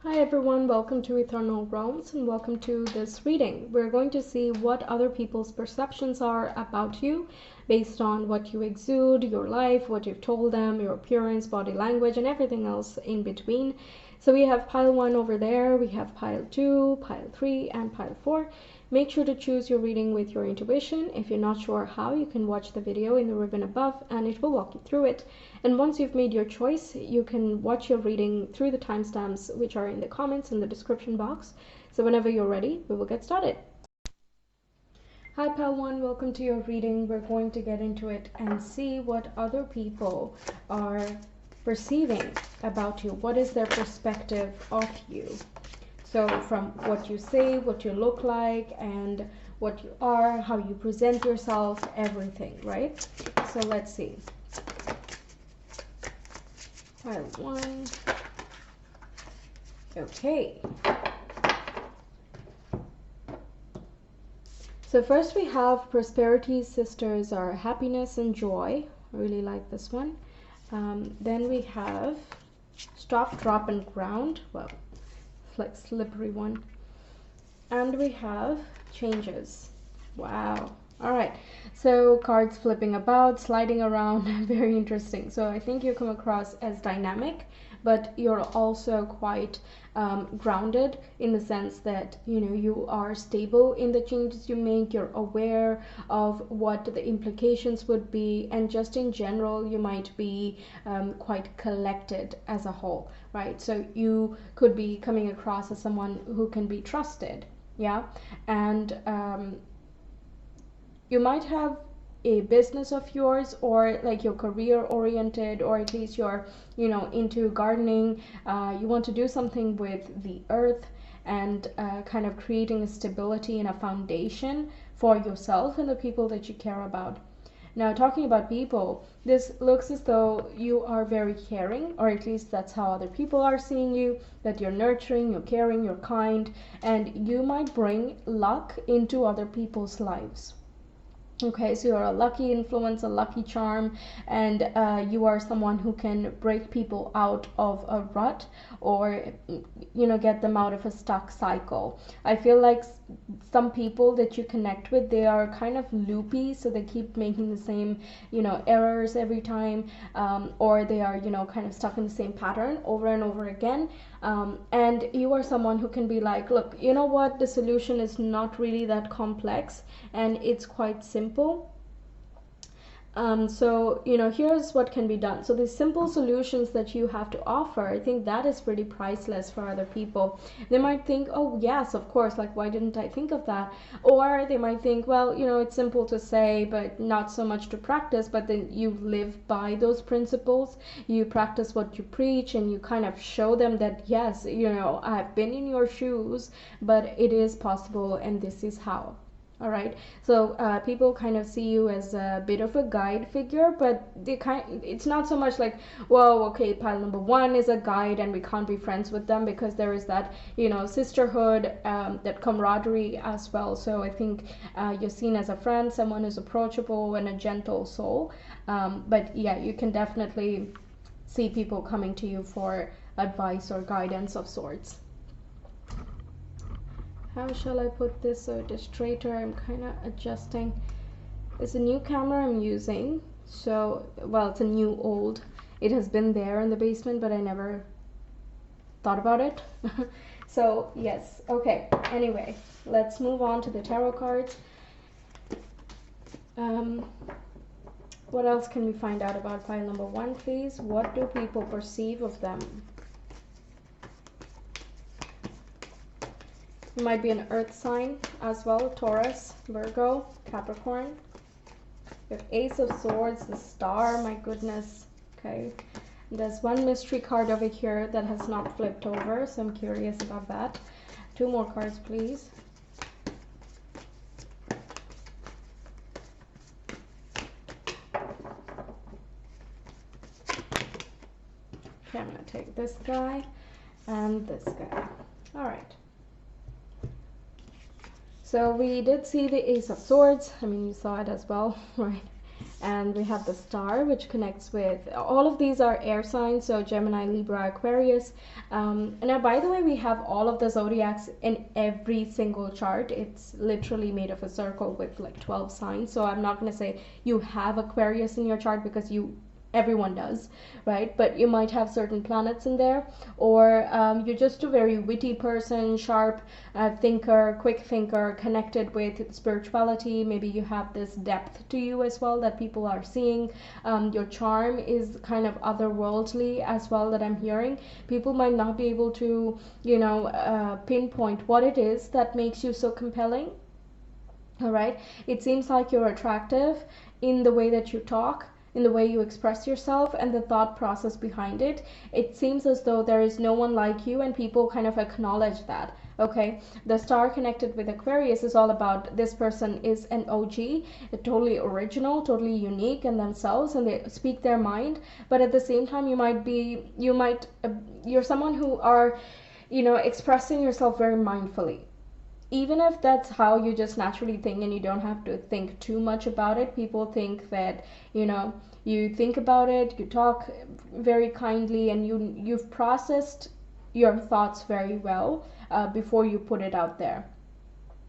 Hi everyone, welcome to Ethernal Realms and welcome to this reading. We're going to see what other people's perceptions are about you based on what you exude, your life, what you've told them, your appearance, body language, and everything else in between. So we have pile 1 over there, we have pile 2, pile 3, and pile 4. Make sure to choose your reading with your intuition. If you're not sure how, you can watch the video in the ribbon above and it will walk you through it. And once you've made your choice, you can watch your reading through the timestamps which are in the comments in the description box. So whenever you're ready, we will get started. Hi pile 1, welcome to your reading. We're going to get into it and see what other people are perceiving about you. What is their perspective of you? So from what you say, what you look like, and what you are, how you present yourself, everything, right? So let's see. Pile 1. Okay. So first we have prosperity sisters are happiness and joy. I really like this one. Then we have stop, drop, and ground. Well, like slippery one. And we have changes. Wow. All right, so cards flipping about, sliding around, very interesting. So I think you come across as dynamic, but you're also quite grounded in the sense that you are stable in the changes you make. You're aware of what the implications would be, and just in general you might be quite collected as a whole, right? So you could be coming across as someone who can be trusted, yeah, and you might have a business of yours, or like you're career oriented, or at least you're into gardening. You want to do something with the earth and kind of creating a stability and a foundation for yourself and the people that you care about. Now, talking about people, this looks as though you are very caring, or at least that's how other people are seeing you, that you're nurturing, you're caring, you're kind, and you might bring luck into other people's lives. Okay, so you're a lucky influence, a lucky charm, and you are someone who can break people out of a rut, or get them out of a stuck cycle. I feel like some people that you connect with, they are kind of loopy, so they keep making the same errors every time, or they are kind of stuck in the same pattern over and over again. And you are someone who can be like, look, you know what, the solution is not really that complex and it's quite simple. So here's what can be done. So these simple solutions that you have to offer, I think that is pretty priceless for other people. They might think, oh yes, of course, like why didn't I think of that? Or they might think, well, it's simple to say but not so much to practice. But then you live by those principles, you practice what you preach, and you kind of show them that yes, I've been in your shoes, but it is possible and this is how. All right, so people kind of see you as a bit of a guide figure, but it's not so much like, well, okay, pile number 1 is a guide and we can't be friends with them, because there is that sisterhood, that camaraderie as well. So I think you're seen as a friend, someone who's approachable and a gentle soul. But yeah, you can definitely see people coming to you for advice or guidance of sorts. How shall I put this so it is straighter? I'm kind of adjusting. It's a new camera I'm using, so, well, it's a new old. It has been there in the basement, but I never thought about it. So yes, okay, anyway, let's move on to the tarot cards. What else can we find out about pile number 1, please? What do people perceive of them? You might be an earth sign as well, Taurus, Virgo, Capricorn. You have Ace of Swords, the Star, my goodness. Okay, there's one mystery card over here that has not flipped over, so I'm curious about that. 2 more cards, please. Okay, I'm gonna take this guy and this guy. All right. So we did see the Ace of Swords. I mean, you saw it as well, right? And we have the star, which connects with all of these are air signs, so Gemini, Libra, Aquarius. Now, by the way, we have all of the zodiacs in every single chart. It's literally made of a circle with like 12 signs. So I'm not going to say you have Aquarius in your chart, because everyone does, right? But you might have certain planets in there, or you're just a very witty person, sharp thinker, quick thinker, connected with spirituality. Maybe you have this depth to you as well that people are seeing. Your charm is kind of otherworldly as well, that I'm hearing. People might not be able to, pinpoint what it is that makes you so compelling. All right, it seems like you're attractive in the way that you talk, in the way you express yourself, and the thought process behind it. It seems as though there is no one like you, and people kind of acknowledge that. Okay, the star connected with Aquarius is all about this person is an OG, totally original, totally unique in themselves, and they speak their mind. But at the same time, you're someone who are, expressing yourself very mindfully, even if that's how you just naturally think and you don't have to think too much about it. People think that, you think about it, you talk very kindly, and you've processed your thoughts very well before you put it out there.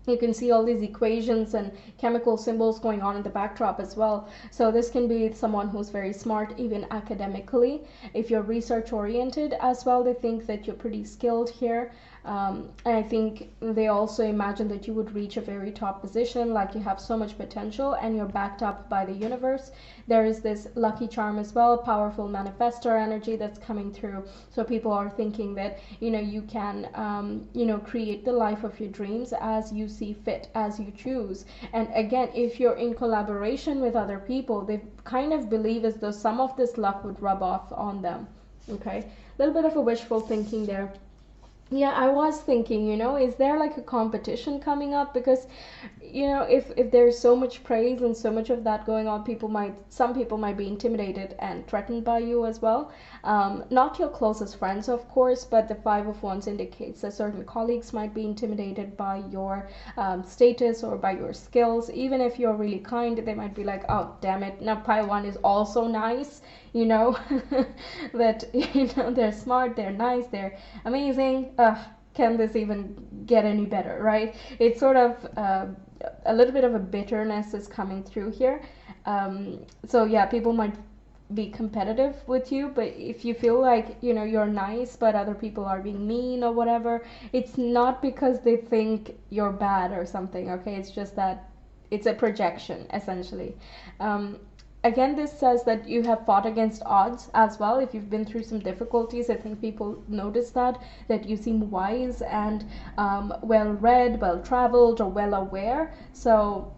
You can see all these equations and chemical symbols going on in the backdrop as well. So this can be someone who's very smart, even academically. If you're research oriented as well, they think that you're pretty skilled here. And I think they also imagine that you would reach a very top position, like you have so much potential and you're backed up by the universe. There is this lucky charm as well, powerful manifestor energy that's coming through. So people are thinking that, you can, create the life of your dreams as you see fit, as you choose. And again, if you're in collaboration with other people, they kind of believe as though some of this luck would rub off on them. Okay, a little bit of a wishful thinking there. Yeah, I was thinking, is there like a competition coming up? Because, if there's so much praise and so much of that going on, some people might be intimidated and threatened by you as well. Not your closest friends, of course, but the Five of Wands indicates that certain colleagues might be intimidated by your status or by your skills. Even if you're really kind, they might be like, oh, damn it, now Pile 1 is also nice. That they're smart, they're nice, they're amazing. Can this even get any better, right? It's sort of a little bit of a bitterness is coming through here. So yeah, people might be competitive with you, but if you feel like you're nice but other people are being mean or whatever, it's not because they think you're bad or something. Okay, it's just that it's a projection essentially. Again, this says that you have fought against odds as well. If you've been through some difficulties, I think people notice that you seem wise and well read, well traveled, or well aware. So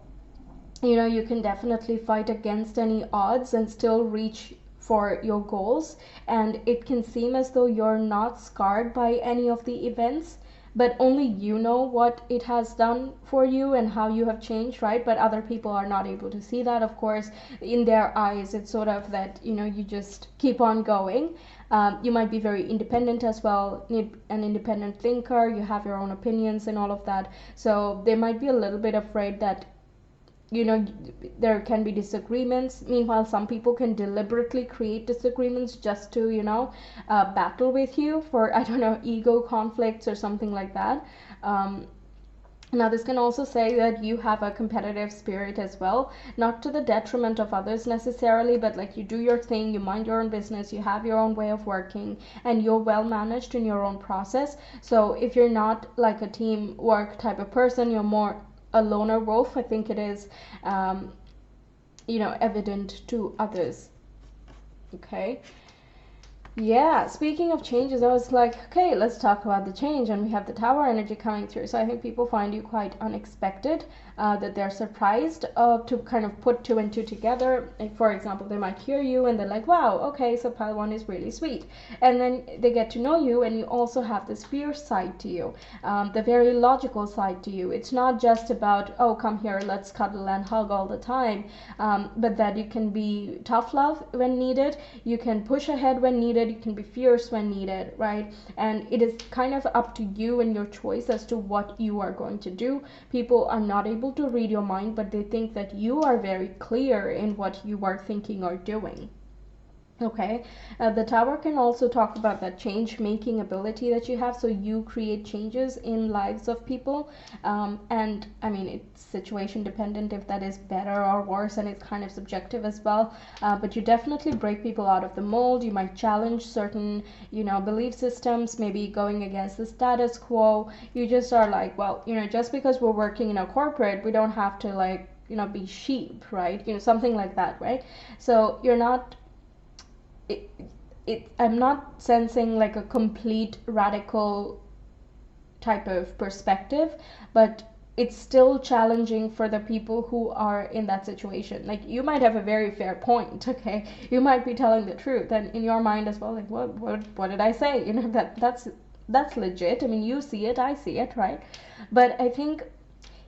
you can definitely fight against any odds and still reach for your goals. And it can seem as though you're not scarred by any of the events, but only you know what it has done for you and how you have changed, right? But other people are not able to see that, of course. In their eyes, it's sort of that you just keep on going. You might be very independent as well, an independent thinker, you have your own opinions and all of that. So they might be a little bit afraid that there can be disagreements. Meanwhile, some people can deliberately create disagreements just to battle with you for, I don't know, ego conflicts or something like that. Now this can also say that you have a competitive spirit as well, not to the detriment of others necessarily, but like you do your thing, you mind your own business, you have your own way of working, and you're well managed in your own process. So if you're not like a teamwork type of person, you're more a loner wolf, I think it is evident to others. Okay, yeah, speaking of changes, I was like, okay, let's talk about the change. And we have the Tower energy coming through. So I think people find you quite unexpected, that they're surprised to kind of put two and two together. Like, for example, they might hear you and they're like, wow, okay, so Pile 1 is really sweet. And then they get to know you, and you also have this fierce side to you, the very logical side to you. It's not just about, oh, come here, let's cuddle and hug all the time, but that you can be tough love when needed, you can push ahead when needed, you can be fierce when needed, right? And it is kind of up to you and your choice as to what you are going to do. People are not able people to read your mind, but they think that you are very clear in what you are thinking or doing. Okay, the tower can also talk about that change making ability that you have, so you create changes in lives of people. And I mean, it's situation dependent if that is better or worse, and it's kind of subjective as well. But you definitely break people out of the mold. You might challenge certain, belief systems, maybe going against the status quo. You just are like, well, just because we're working in a corporate, we don't have to, like, be sheep, right? Something like that, right? So you're not I'm not sensing like a complete radical type of perspective, but it's still challenging for the people who are in that situation. Like, you might have a very fair point, okay? You might be telling the truth, and in your mind as well, like, what did I say? That's legit. I mean, you see it, I see it, right? But I think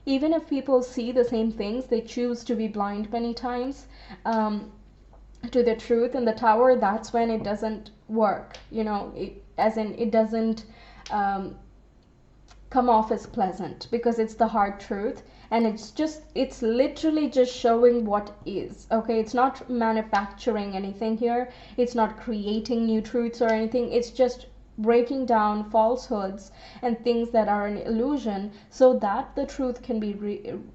even if people see the same things, they choose to be blind many times. To the truth in the tower, that's when it doesn't work, as in it doesn't come off as pleasant, because it's the hard truth, and it's literally just showing what is. Okay, it's not manufacturing anything here, it's not creating new truths or anything, it's just breaking down falsehoods and things that are an illusion, so that the truth can be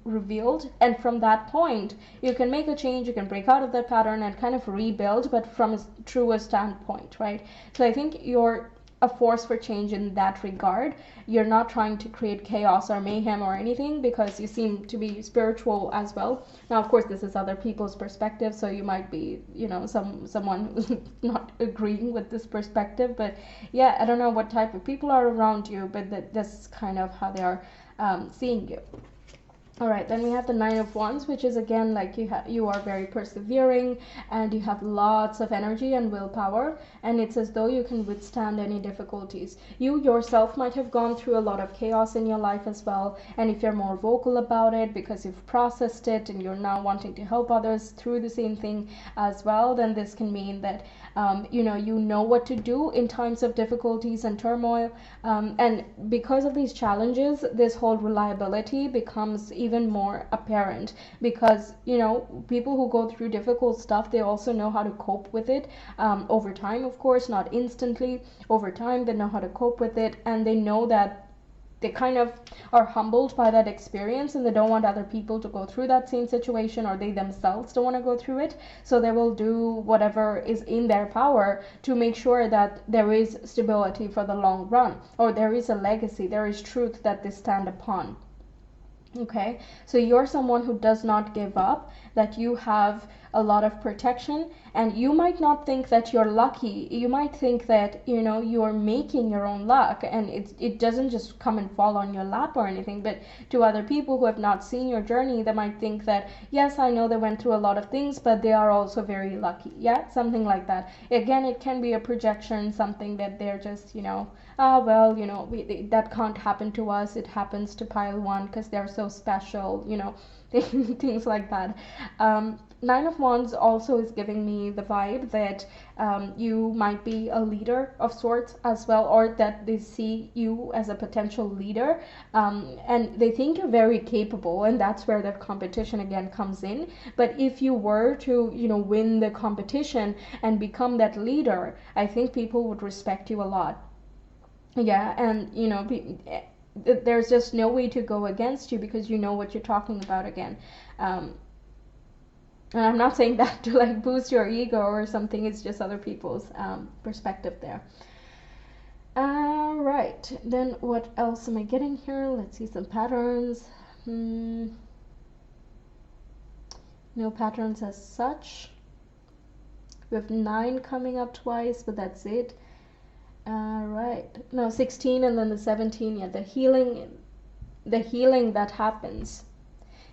revealed. And from that point, you can make a change, you can break out of that pattern and kind of rebuild, but from a truer standpoint, right? So I think you're a force for change in that regard. You're not trying to create chaos or mayhem or anything, because you seem to be spiritual as well. Now, of course, this is other people's perspective, so you might be, someone who's not agreeing with this perspective. But yeah, I don't know what type of people are around you, but that's kind of how they are seeing you. All right, then we have the Nine of Wands, which is again like you are very persevering, and you have lots of energy and willpower, and it's as though you can withstand any difficulties. You yourself might have gone through a lot of chaos in your life as well, and if you're more vocal about it because you've processed it and you're now wanting to help others through the same thing as well, then this can mean that you know what to do in times of difficulties and turmoil. And because of these challenges, this whole reliability becomes even more apparent, because people who go through difficult stuff, they also know how to cope with it over time, of course, not instantly. Over time, they know how to cope with it, and they know that they kind of are humbled by that experience, and they don't want other people to go through that same situation, or they themselves don't want to go through it. So they will do whatever is in their power to make sure that there is stability for the long run, or there is a legacy, there is truth that they stand upon. Okay, so you're someone who does not give up, that you have a lot of protection, and you might not think that you're lucky. You might think that you're making your own luck, and it doesn't just come and fall on your lap or anything. But to other people who have not seen your journey, they might think that, yes, I know they went through a lot of things, but they are also very lucky. Yeah, something like that. Again, it can be a projection, something that they're just well, that can't happen to us, it happens to pile one because they're so special, things like that. Nine of Wands also is giving me the vibe that you might be a leader of sorts as well, or that they see you as a potential leader, and they think you're very capable, and that's where that competition again comes in. But if you were to win the competition and become that leader, I think people would respect you a lot. Yeah, and there's just no way to go against you, because you know what you're talking about again. And I'm not saying that to like boost your ego or something, it's just other people's perspective there. Right, then what else am I getting here? Let's see some patterns. No patterns as such. We have 9 coming up twice, but that's it. Right, no, 16 and then the 17. Yeah, the healing that happens.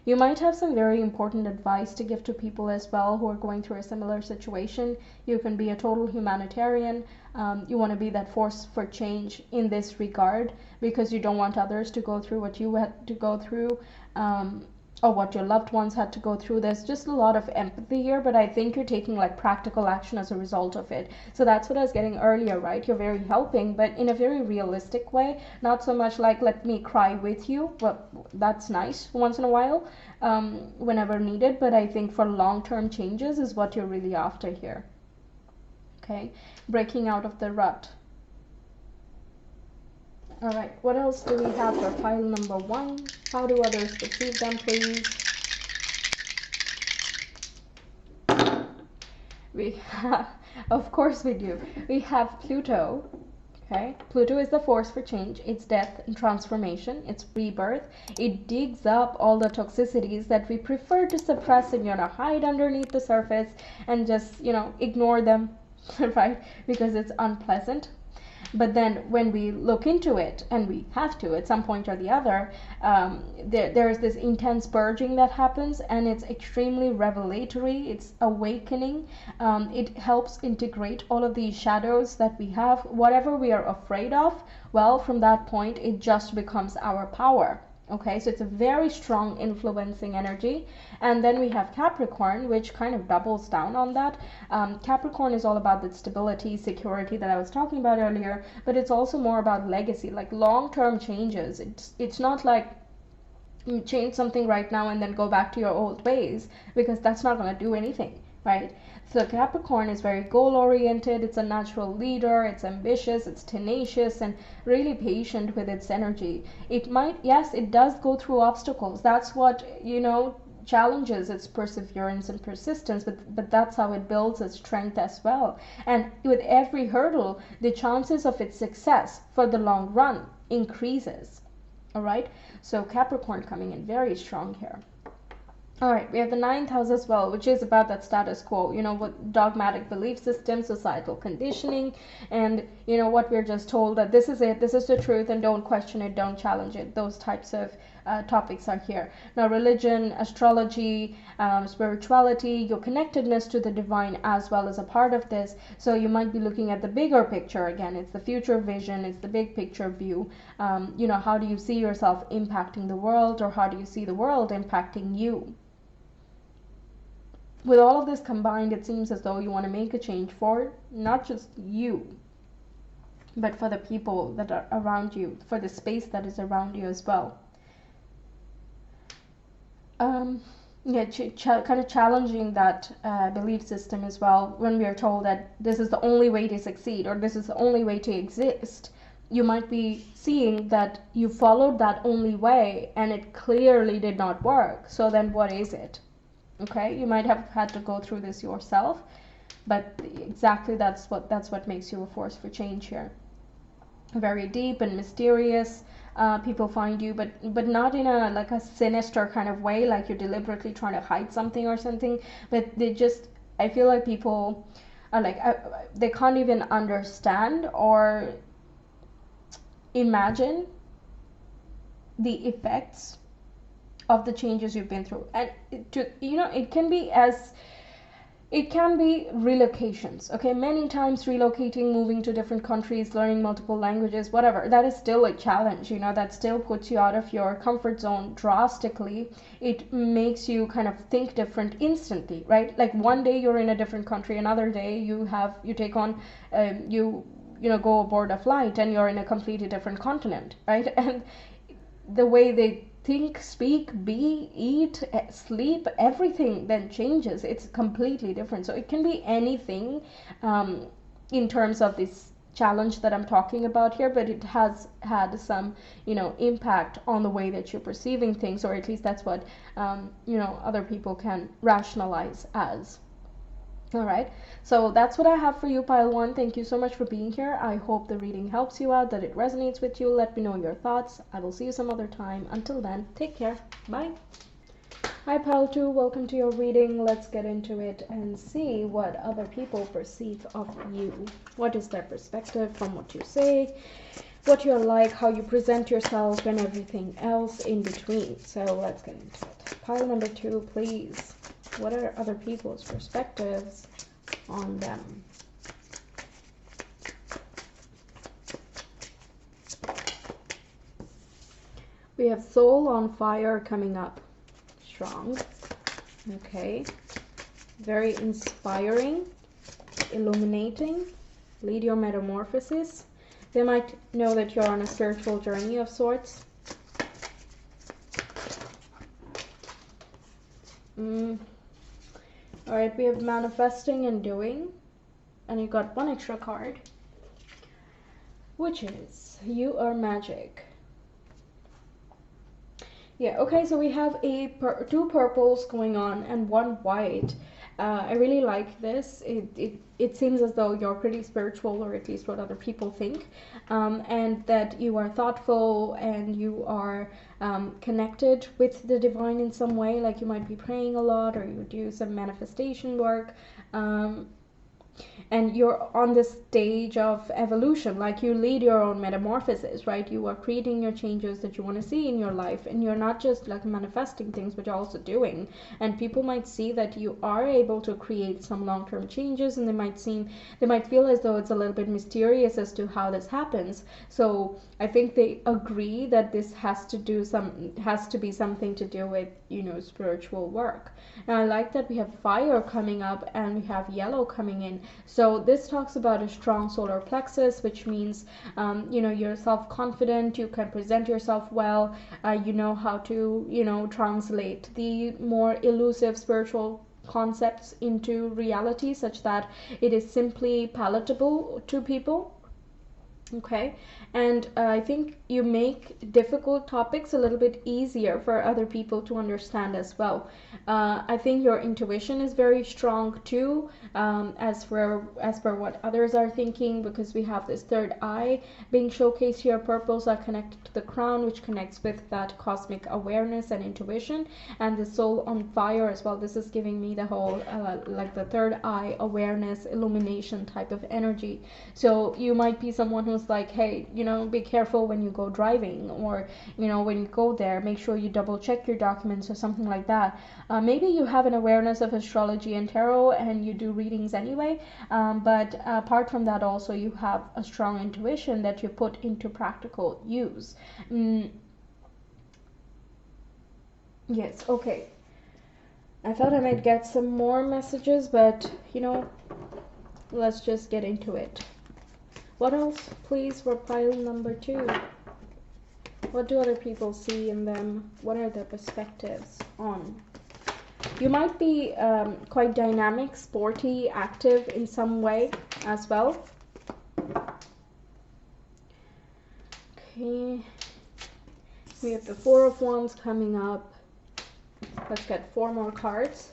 You might have some very important advice to give to people as well who are going through a similar situation. You can be a total humanitarian. You want to be that force for change in this regard, because you don't want others to go through what you had to go through. or what your loved ones had to go through. There's just a lot of empathy here, but I think you're taking like practical action as a result of it. So that's what I was getting earlier, right? You're very helping, but in a very realistic way, not so much like let me cry with you, but that's nice once in a while, whenever needed. But I think for long-term changes is what you're really after here. Okay, breaking out of the rut. All right, what else do we have for pile number 1? How do others perceive them, please? We have, of course we do. We have Pluto. Okay, Pluto is the force for change. It's death and transformation. It's rebirth. It digs up all the toxicities that we prefer to suppress and, hide underneath the surface and just, ignore them, right? Because it's unpleasant. But then when we look into it, and we have to at some point or the other, there's this intense purging that happens, and it's extremely revelatory. It's awakening. It helps integrate all of these shadows that we have. Whatever we are afraid of, well, from that point, it just becomes our power. Okay, so it's a very strong influencing energy. And then we have Capricorn, which kind of doubles down on that. Capricorn is all about the stability, security that I was talking about earlier, but it's also more about legacy, like long-term changes. It's not like you change something right now and then go back to your old ways, because that's not going to do anything, right? So Capricorn is very goal-oriented. It's a natural leader. It's ambitious. It's tenacious and really patient with its energy. It might, yes, it does go through obstacles. That's what, challenges its perseverance and persistence, but that's how it builds its strength as well. And with every hurdle, the chances of its success for the long run increases. All right, so Capricorn coming in very strong here. All right, we have the 9th house as well, which is about that status quo, what dogmatic belief system, societal conditioning, and, what we're just told that this is it, this is the truth, and don't question it, don't challenge it. Those types of topics are here. Now, religion, astrology, spirituality, your connectedness to the divine as well as a part of this. So you might be looking at the bigger picture again. It's the future vision, it's the big picture view. How do you see yourself impacting the world, or how do you see the world impacting you? With all of this combined, it seems as though you want to make a change for not just you, but for the people that are around you, for the space that is around you as well. Kind of challenging that belief system as well. When we are told that this is the only way to succeed, or this is the only way to exist, you might be seeing that you followed that only way and it clearly did not work. So then what is it? Okay, you might have had to go through this yourself, but exactly that's what makes you a force for change here. Very deep and mysterious. People find you, but not in a sinister kind of way, like you're deliberately trying to hide something or something. But I feel like people are they can't even understand or imagine the effects of the changes you've been through. And it can be relocations, okay? Many times relocating, moving to different countries, learning multiple languages, whatever, that is still a challenge, that still puts you out of your comfort zone drastically. It makes you kind of think different instantly, right? Like one day you're in a different country, another day you take on, go aboard a flight and you're in a completely different continent, right? And the way they think, speak, be, eat, sleep, everything then changes. It's completely different. So it can be anything in terms of this challenge that I'm talking about here, but it has had some, impact on the way that you're perceiving things, or at least that's what, other people can rationalize as. All right, so that's what I have for you, pile 1. Thank you so much for being here. I hope the reading helps you out, that it resonates with you. Let me know your thoughts. I will see you some other time. Until then, take care. Bye. Hi, pile 2. Welcome to your reading. Let's get into it and see what other people perceive of you. What is their perspective from what you say, what you're like, how you present yourself, and everything else in between. So let's get into it. Pile number 2, please. What are other people's perspectives on them? We have soul on fire coming up. strong. Okay. Very inspiring, illuminating. Lead your metamorphosis. They might know that you're on a spiritual journey of sorts. Alright, we have manifesting and doing. And you got one extra card, which is you are magic. Yeah, okay, so we have two purples going on and one white. I really like this. It seems as though you're pretty spiritual, or at least what other people think, and that you are thoughtful and you are connected with the divine in some way, like you might be praying a lot or you do some manifestation work. And you're on this stage of evolution, like you lead your own metamorphosis, right? You are creating your changes that you want to see in your life, and you're not just like manifesting things, but you're also doing. And people might see that you are able to create some long-term changes, and they might feel as though it's a little bit mysterious as to how this happens. So I think they agree that this has to be something to do with, spiritual work. And I like that we have fire coming up and we have yellow coming in. So this talks about a strong solar plexus, which means, you're self-confident, you can present yourself well, you know how to, translate the more elusive spiritual concepts into reality such that it is simply palatable to people. Okay, and I think you make difficult topics a little bit easier for other people to understand as well. I think your intuition is very strong too, as per what others are thinking, because we have this third eye being showcased here. Purples are connected to the crown, which connects with that cosmic awareness and intuition, and the soul on fire as well. This is giving me the whole like the third eye awareness, illumination type of energy. So you might be someone who's like, hey, be careful when you go driving, or when you go there, make sure you double check your documents or something like that. Maybe you have an awareness of astrology and tarot and you do readings anyway, but apart from that also you have a strong intuition that you put into practical use. Yes, okay. I thought I might get some more messages, but let's just get into it. What else, please, for pile number 2? What do other people see in them? What are their perspectives on? You might be quite dynamic, sporty, active in some way as well. Okay. We have the Four of Wands coming up. Let's get 4 more cards.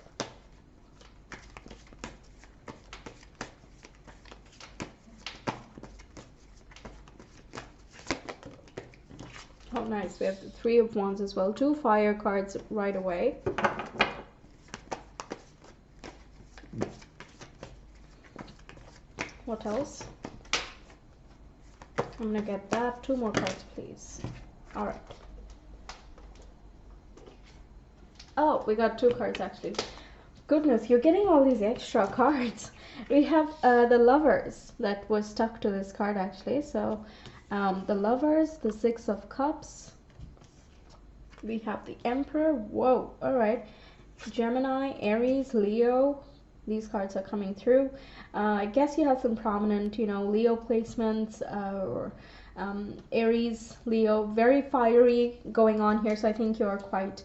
Oh, nice. We have the Three of Wands as well. 2 fire cards right away. What else? I'm gonna get that. 2 more cards, please. All right. Oh, we got 2 cards actually. Goodness, you're getting all these extra cards. We have the Lovers that was stuck to this card actually. So the Lovers, the Six of Cups. We have the Emperor. Whoa, all right. Gemini, Aries, Leo. These cards are coming through. I guess you have some prominent, Leo placements, or Aries, Leo, very fiery going on here. So I think you're quite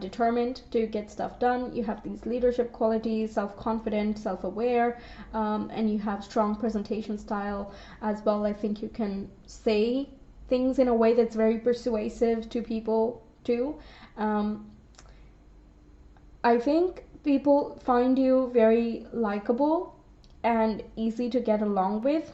determined to get stuff done. You have these leadership qualities, self-confident, self-aware, and you have strong presentation style as well. I think you can say things in a way that's very persuasive to people too. I think people find you very likable and easy to get along with.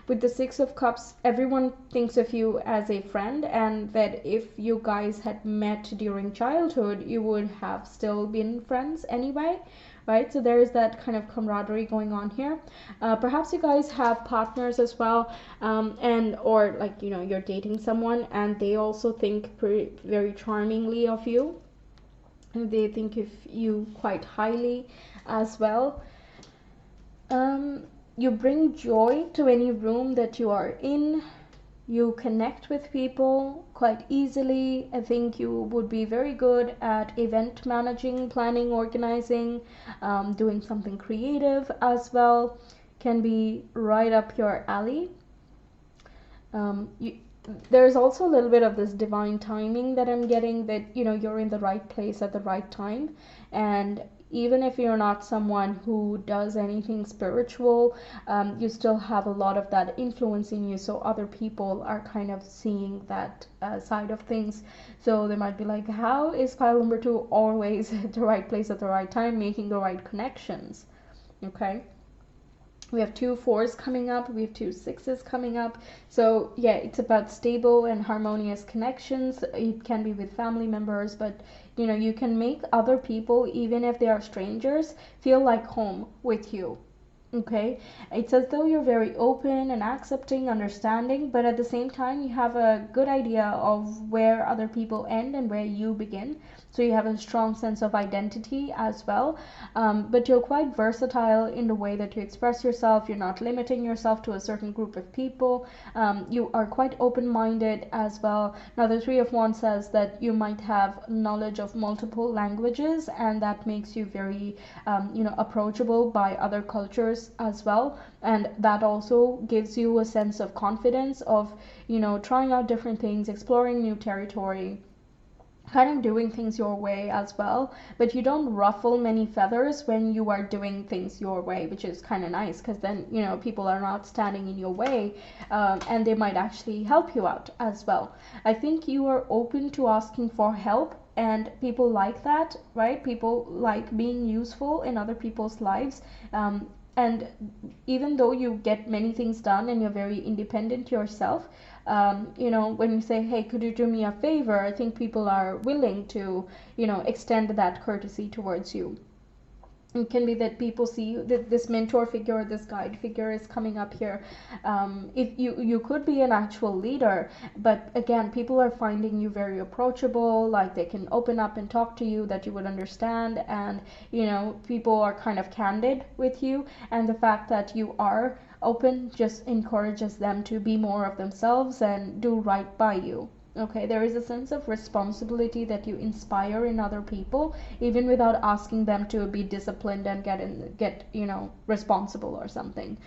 With the Six of Cups, everyone thinks of you as a friend, and that if you guys had met during childhood, you would have still been friends anyway, right? So there's that kind of camaraderie going on here. Perhaps you guys have partners as well, or like, you're dating someone and they also think very charmingly of you. They think of you quite highly as well. You bring joy to any room that you are in. You connect with people quite easily. I think you would be very good at event managing, planning, organizing, doing something creative as well. Can be right up your alley. You, there's also a little bit of this divine timing that I'm getting, that you're in the right place at the right time. And even if you're not someone who does anything spiritual, you still have a lot of that influence in you, so other people are kind of seeing that side of things. So they might be like, how is pile number two always at the right place at the right time, making the right connections? Okay, we have 2 4s coming up, we have 2 6s coming up. So yeah, it's about stable and harmonious connections. It can be with family members, but you can make other people, even if they are strangers, feel like home with you. Okay, it's as though you're very open and accepting, understanding, but at the same time you have a good idea of where other people end and where you begin. So you have a strong sense of identity as well. But you're quite versatile in the way that you express yourself. You're not limiting yourself to a certain group of people. You are quite open-minded as well. Now the Three of Wands says that you might have knowledge of multiple languages, and that makes you very approachable by other cultures as well. And that also gives you a sense of confidence of trying out different things, exploring new territory, kind of doing things your way as well. But you don't ruffle many feathers when you are doing things your way, which is kind of nice, because then people are not standing in your way, and they might actually help you out as well. I think you are open to asking for help, and people like that, right? People like being useful in other people's lives. And even though you get many things done and you're very independent yourself, when you say, hey, could you do me a favor, I think people are willing to extend that courtesy towards you. It can be that people see that this mentor figure or this guide figure is coming up here. If you could be an actual leader, but again, people are finding you very approachable, like they can open up and talk to you, that you would understand. And people are kind of candid with you, and the fact that you are open just encourages them to be more of themselves and do right by you. Okay, there is a sense of responsibility that you inspire in other people, even without asking them to be disciplined and get responsible or something.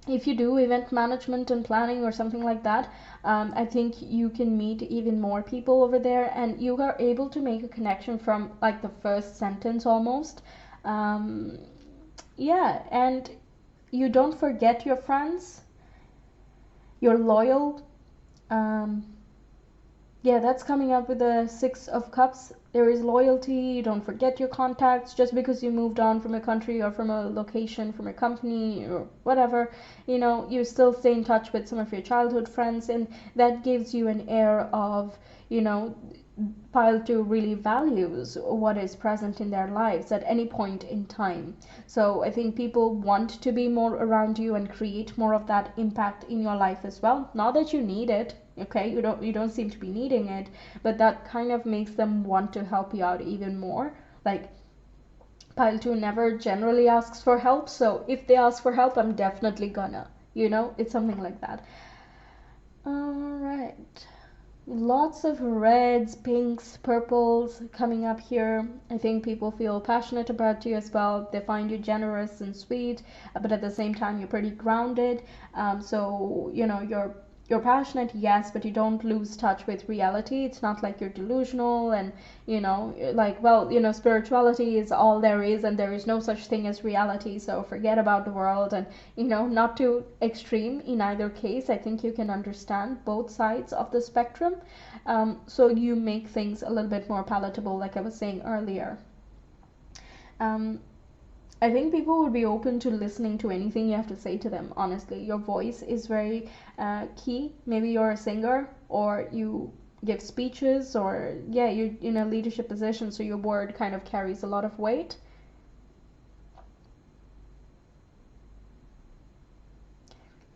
If you do event management and planning or something like that, I think you can meet even more people over there, and you are able to make a connection from like the first sentence almost. Yeah, and you don't forget your friends. You're loyal. um, yeah, that's coming up with the Six of Cups. There is loyalty. You don't forget your contacts just because you moved on from a country or from a location, from a company or whatever. You still stay in touch with some of your childhood friends, and that gives you an air of, pile 2 really values what is present in their lives at any point in time. So I think people want to be more around you and create more of that impact in your life as well. Not that you need it, okay, you don't seem to be needing it, but that kind of makes them want to help you out even more. Like, pile 2 never generally asks for help, so if they ask for help, I'm definitely gonna, it's something like that. All right, lots of reds, pinks, purples coming up here. I think people feel passionate about you as well. They find you generous and sweet, but at the same time you're pretty grounded. So you're passionate, yes, but you don't lose touch with reality. It's not like you're delusional and like, well, spirituality is all there is, and there is no such thing as reality, so forget about the world. And not too extreme in either case. I think you can understand both sides of the spectrum. So you make things a little bit more palatable, like I was saying earlier. um, I think people would be open to listening to anything you have to say to them, honestly. Your voice is very key. Maybe you're a singer, or you give speeches, or yeah, you're in a leadership position, so your word kind of carries a lot of weight.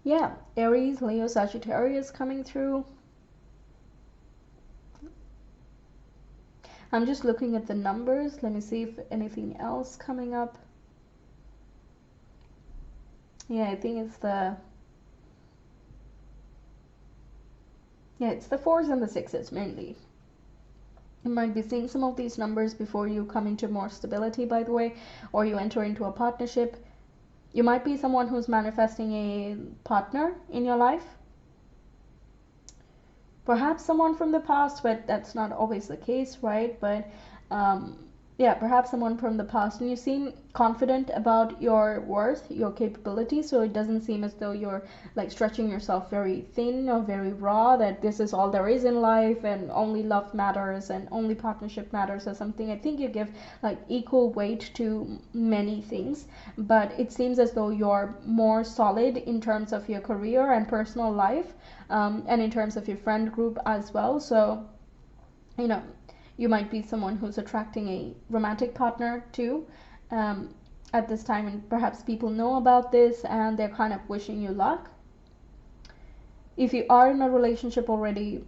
Yeah, Aries, Leo, Sagittarius coming through. I'm just looking at the numbers. Let me see if anything else coming up. Yeah, I think it's the Yeah, it's the 4s and the 6s mainly. You might be seeing some of these numbers before you come into more stability, by the way, or you enter into a partnership. You might be someone who's manifesting a partner in your life. Perhaps someone from the past, but that's not always the case, right? But yeah, perhaps someone from the past, and you seem confident about your worth, your capabilities, so it doesn't seem as though you're like stretching yourself very thin or very raw, that this is all there is in life and only love matters and only partnership matters or something. I think you give like equal weight to many things, but it seems as though you're more solid in terms of your career and personal life, and in terms of your friend group as well. So you know, you might be someone who's attracting a romantic partner too, at this time, and perhaps people know about this and they're kind of wishing you luck. If you are in a relationship already,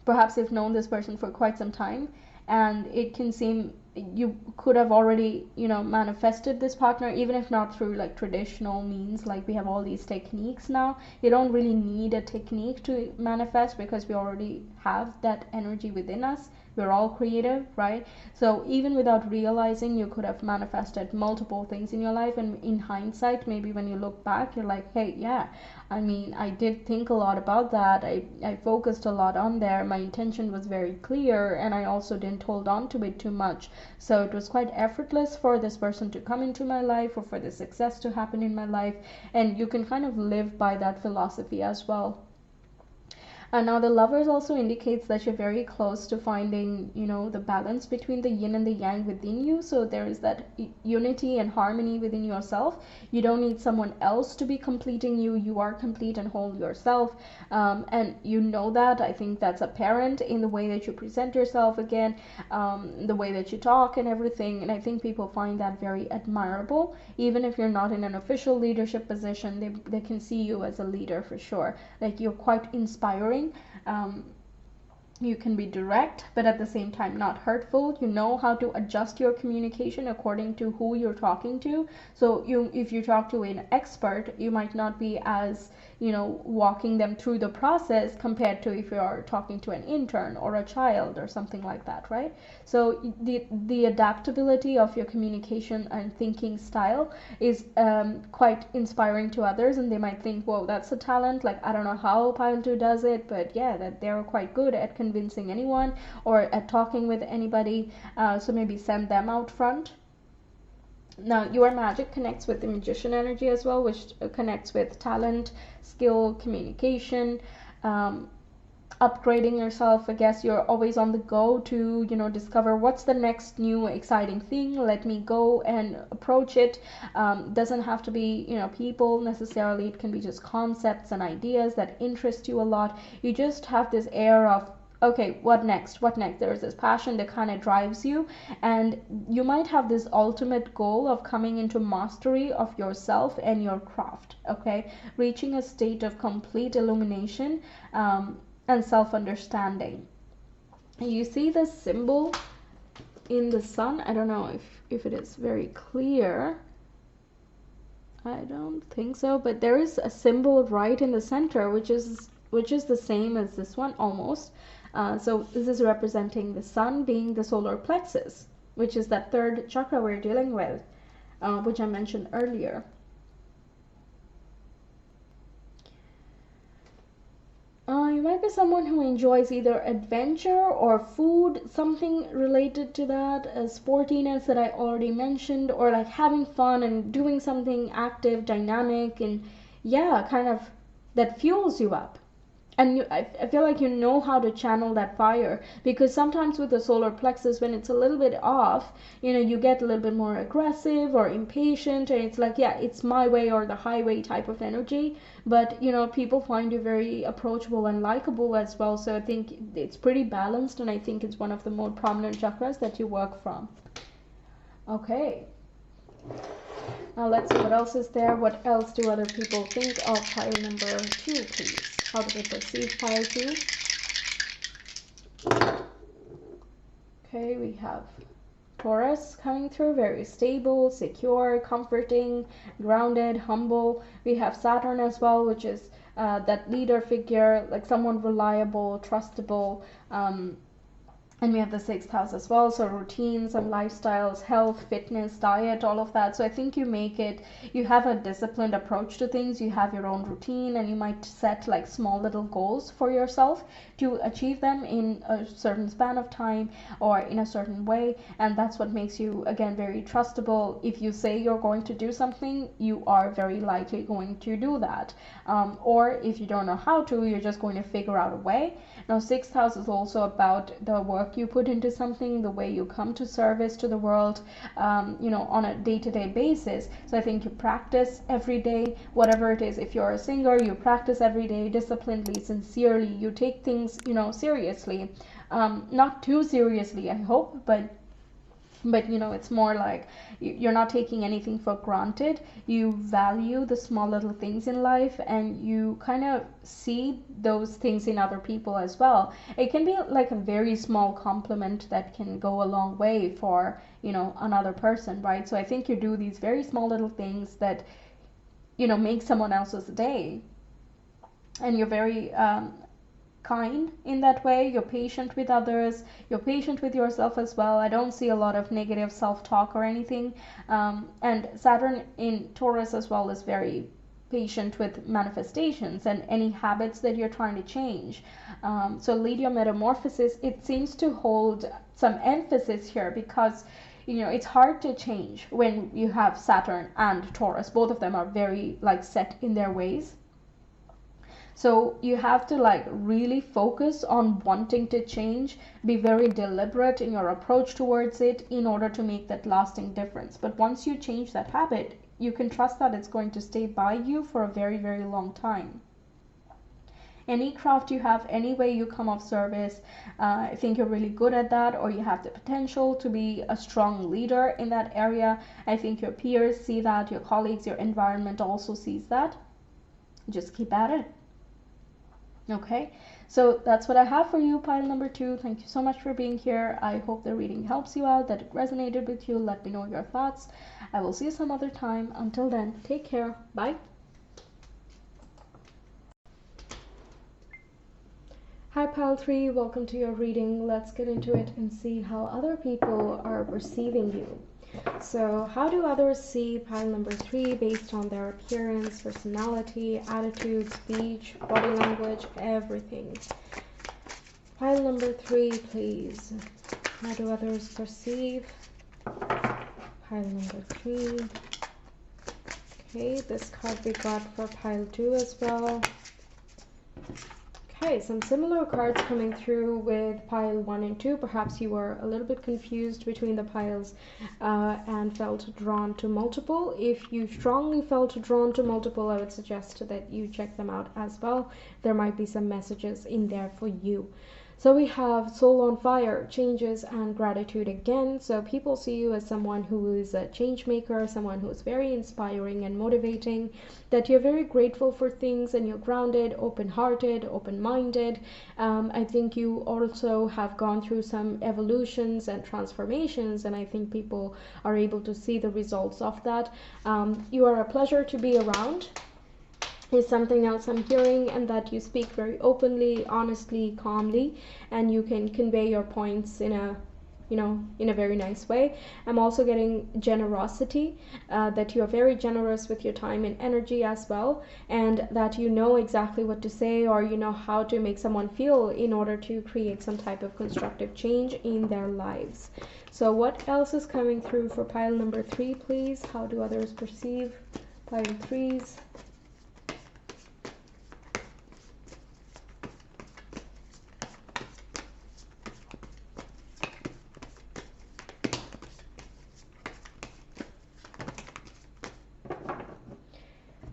perhaps you've known this person for quite some time, and it can seem you could have already, manifested this partner, even if not through like traditional means. Like we have all these techniques now. You don't really need a technique to manifest because we already have that energy within us. We're all creative, right? So even without realizing, you could have manifested multiple things in your life, and in hindsight, maybe when you look back, you're like, hey, yeah, I mean, I did think a lot about that. I focused a lot on there. My intention was very clear, and I also didn't hold on to it too much. So it was quite effortless for this person to come into my life, or for the success to happen in my life. And you can kind of live by that philosophy as well. And now the lovers also indicates that you're very close to finding, the balance between the yin and the yang within you. So there is that unity and harmony within yourself. You don't need someone else to be completing you. You are complete and whole yourself. And you know that. I think that's apparent in the way that you present yourself again, the way that you talk and everything. And I think people find that very admirable. Even if you're not in an official leadership position, they can see you as a leader for sure. Like you're quite inspiring. You can be direct, but at the same time not hurtful. You know how to adjust your communication according to who you're talking to. So if you talk to an expert, you might not be as, walking them through the process compared to if you're talking to an intern or a child or something like that, right? So the adaptability of your communication and thinking style is quite inspiring to others, and they might think, whoa, that's a talent. Like, I don't know how Pile 2 does it, but yeah, that they're quite good at convincing anyone or at talking with anybody. So maybe send them out front. Now, your magic connects with the magician energy as well, which connects with talent, skill, communication, upgrading yourself. I guess you're always on the go to, discover what's the next new exciting thing. Let me go and approach it. Doesn't have to be, people necessarily. It can be just concepts and ideas that interest you a lot. You just have this air of, okay, what next? There's this passion that kind of drives you, and you might have this ultimate goal of coming into mastery of yourself and your craft, okay? Reaching a state of complete illumination, and self-understanding. You see the symbol in the sun. I don't know if it is very clear. I don't think so, but there is a symbol right in the center, which is the same as this one almost. So this is representing the sun being the solar plexus, which is that third chakra we're dealing with, which I mentioned earlier. You might be someone who enjoys either adventure or food, something related to that, sportiness that I already mentioned, or like having fun and doing something active, dynamic, and yeah, kind of that fuels you up. And I feel like you know how to channel that fire, because sometimes with the solar plexus, when it's a little bit off, you get a little bit more aggressive or impatient, and it's like, yeah, it's my way or the highway type of energy. But people find you very approachable and likable as well, so I think it's pretty balanced, and I think it's one of the more prominent chakras that you work from. Okay, now let's see what else is there. What else do other people think of pile number 2, please? How do they perceive pile 2? Okay, we have Taurus coming through, very stable, secure, comforting, grounded, humble. We have Saturn as well, which is that leader figure, like someone reliable, trustable. And we have the sixth house as well, so routines and lifestyles, health, fitness, diet, all of that. So I think you have a disciplined approach to things, you have your own routine, and you might set like small little goals for yourself to achieve them in a certain span of time or in a certain way. And that's what makes you, again, very trustable. If you say you're going to do something, you are very likely going to do that. Or if you don't know how to, you're just going to figure out a way. Now, sixth house is also about the work you put into something, the way you come to service to the world, on a day-to-day basis. So I think you practice every day, whatever it is. If you're a singer, you practice every day, disciplinedly, sincerely. You take things, seriously. Not too seriously, I hope, but it's more like you're not taking anything for granted. You value the small little things in life, and you kind of see those things in other people as well. It can be like a very small compliment that can go a long way for another person, right? So I think you do these very small little things that make someone else's day, and you're very kind in that way. You're patient with others, you're patient with yourself as well. I don't see a lot of negative self-talk or anything. And Saturn in Taurus as well is very patient with manifestations and any habits that you're trying to change. So lead your metamorphosis, it seems to hold some emphasis here, because it's hard to change when you have Saturn and Taurus. Both of them are very like set in their ways. So you have to like really focus on wanting to change, be very deliberate in your approach towards it in order to make that lasting difference. But once you change that habit, you can trust that it's going to stay by you for a very, very long time. Any craft you have, any way you come of service, I think you're really good at that, or you have the potential to be a strong leader in that area. I think your peers see that, your colleagues, your environment also sees that. Just keep at it. Okay, so that's what I have for you, pile number 2. Thank you so much for being here. I hope the reading helps you out, that it resonated with you. Let me know your thoughts. I will see you some other time. Until then, take care. Bye. Hi, pile 3. Welcome to your reading. Let's get into it and see how other people are perceiving you. So how do others see pile number 3 based on their appearance, personality, attitude, speech, body language, everything? Pile number 3, please. How do others perceive? Pile number 3. Okay, this card we got for pile 2 as well. Okay, some similar cards coming through with pile 1 and 2. Perhaps you were a little bit confused between the piles and felt drawn to multiple. If you strongly felt drawn to multiple, I would suggest that you check them out as well. There might be some messages in there for you. So we have Soul on Fire, changes, and gratitude again. So people see you as someone who is a change maker, someone who is very inspiring and motivating, that you're very grateful for things, and you're grounded, open-hearted, open-minded. I think you also have gone through some evolutions and transformations, and I think people are able to see the results of that. You are a pleasure to be around is something else I'm hearing, and that you speak very openly, honestly, calmly, and you can convey your points in a very nice way. I'm also getting generosity, that you're very generous with your time and energy as well, and that you know exactly what to say, or you know how to make someone feel in order to create some type of constructive change in their lives. So what else is coming through for pile number 3, please? How do others perceive pile 3s?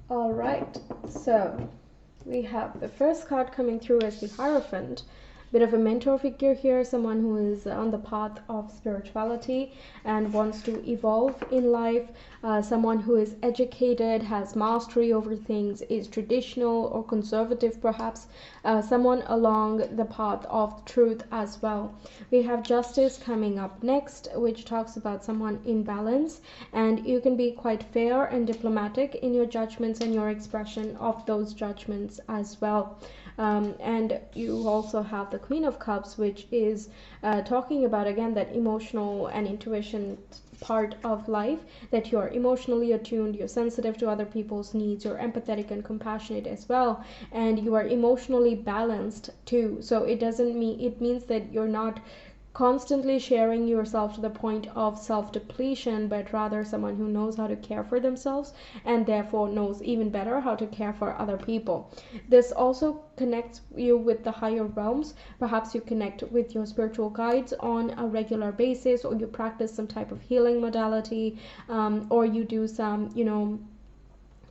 Alright, so we have the first card coming through as the Hierophant. bit of a mentor figure here, someone who is on the path of spirituality and wants to evolve in life, someone who is educated, has mastery over things, is traditional or conservative perhaps, someone along the path of truth as well. We have Justice coming up next, which talks about someone in balance, and you can be quite fair and diplomatic in your judgments and your expression of those judgments as well. And you also have the Queen of Cups, which is talking about again that emotional and intuition part of life, that you're emotionally attuned, you're sensitive to other people's needs, you're empathetic and compassionate as well, and you are emotionally balanced too. So it doesn't mean, it means that you're not constantly sharing yourself to the point of self-depletion, but rather someone who knows how to care for themselves and therefore knows even better how to care for other people. This also connects you with the higher realms. Perhaps you connect with your spiritual guides on a regular basis, or you practice some type of healing modality, or you do some,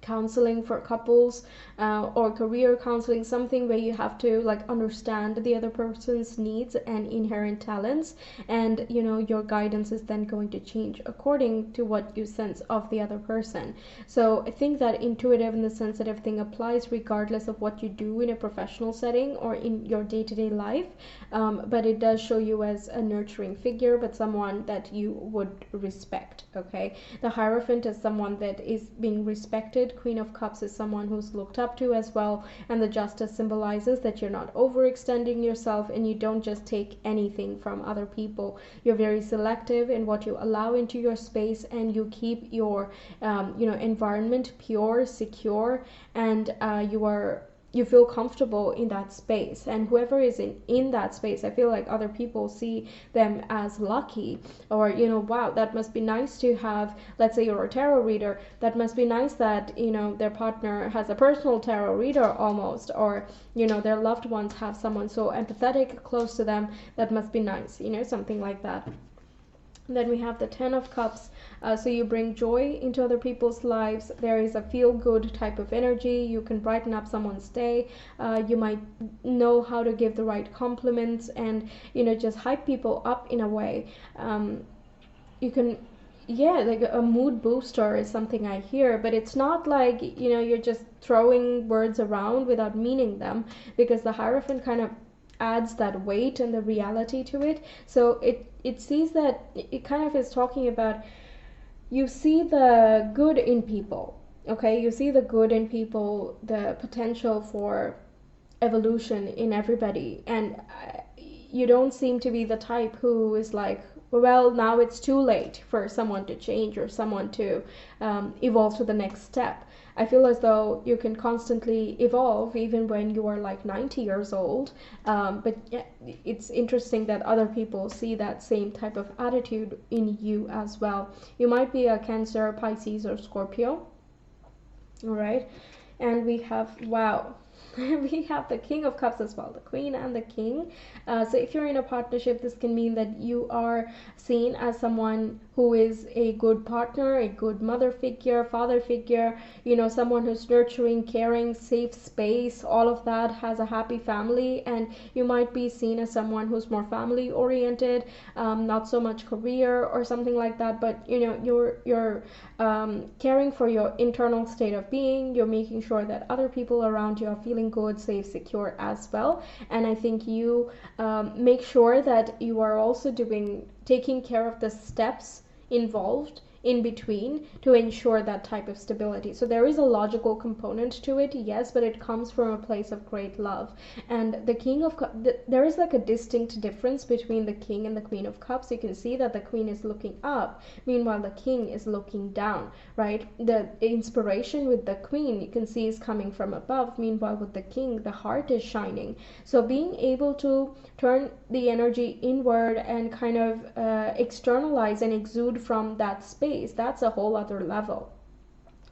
counseling for couples, or career counseling, something where you have to like understand the other person's needs and inherent talents, and your guidance is then going to change according to what you sense of the other person. So I think that intuitive and the sensitive thing applies regardless of what you do in a professional setting or in your day-to-day life, but it does show you as a nurturing figure, but someone that you would respect. Okay, the Hierophant is someone that is being respected. Queen of Cups is someone who's looked up to as well, and the Justice symbolizes that you're not overextending yourself and you don't just take anything from other people. You're very selective in what you allow into your space, and you keep your environment pure, secure, and you feel comfortable in that space. And whoever is in that space, I feel like other people see them as lucky, or wow, that must be nice to have, let's say you're a tarot reader, that must be nice that their partner has a personal tarot reader almost, or their loved ones have someone so empathetic close to them. That must be nice, something like that. Then we have the Ten of Cups. So you bring joy into other people's lives. There is a feel-good type of energy. You can brighten up someone's day. You might know how to give the right compliments and just hype people up in a way. You can, yeah, like a mood booster is something I hear, but it's not like you're just throwing words around without meaning them, because the Hierophant kind of adds that weight and the reality to it. So it sees that it kind of is talking about, you see the good in people. Okay, you see the good in people, the potential for evolution in everybody, and you don't seem to be the type who is like, well, now it's too late for someone to change or someone to evolve to the next step. I feel as though you can constantly evolve even when you are like 90 years old. But yeah, it's interesting that other people see that same type of attitude in you as well. You might be a Cancer, Pisces, or Scorpio. All right. And we have, wow, we have the King of Cups as well, the Queen and the King. So if you're in a partnership, this can mean that you are seen as someone who is a good partner, a good mother figure, father figure, someone who's nurturing, caring, safe space, all of that, has a happy family. And you might be seen as someone who's more family oriented, not so much career or something like that, but you're caring for your internal state of being. You're making sure that other people around you are feeling good, safe, secure as well. And I think you make sure that you are also taking care of the steps involved in between to ensure that type of stability. So there is a logical component to it, yes, but it comes from a place of great love. And the King of Cups, there is like a distinct difference between the King and the Queen of Cups. You can see that the Queen is looking up, meanwhile the King is looking down, right? The inspiration with the Queen, you can see, is coming from above, meanwhile with the King, the heart is shining. So being able to turn the energy inward and kind of externalize and exude from that space, that's a whole other level,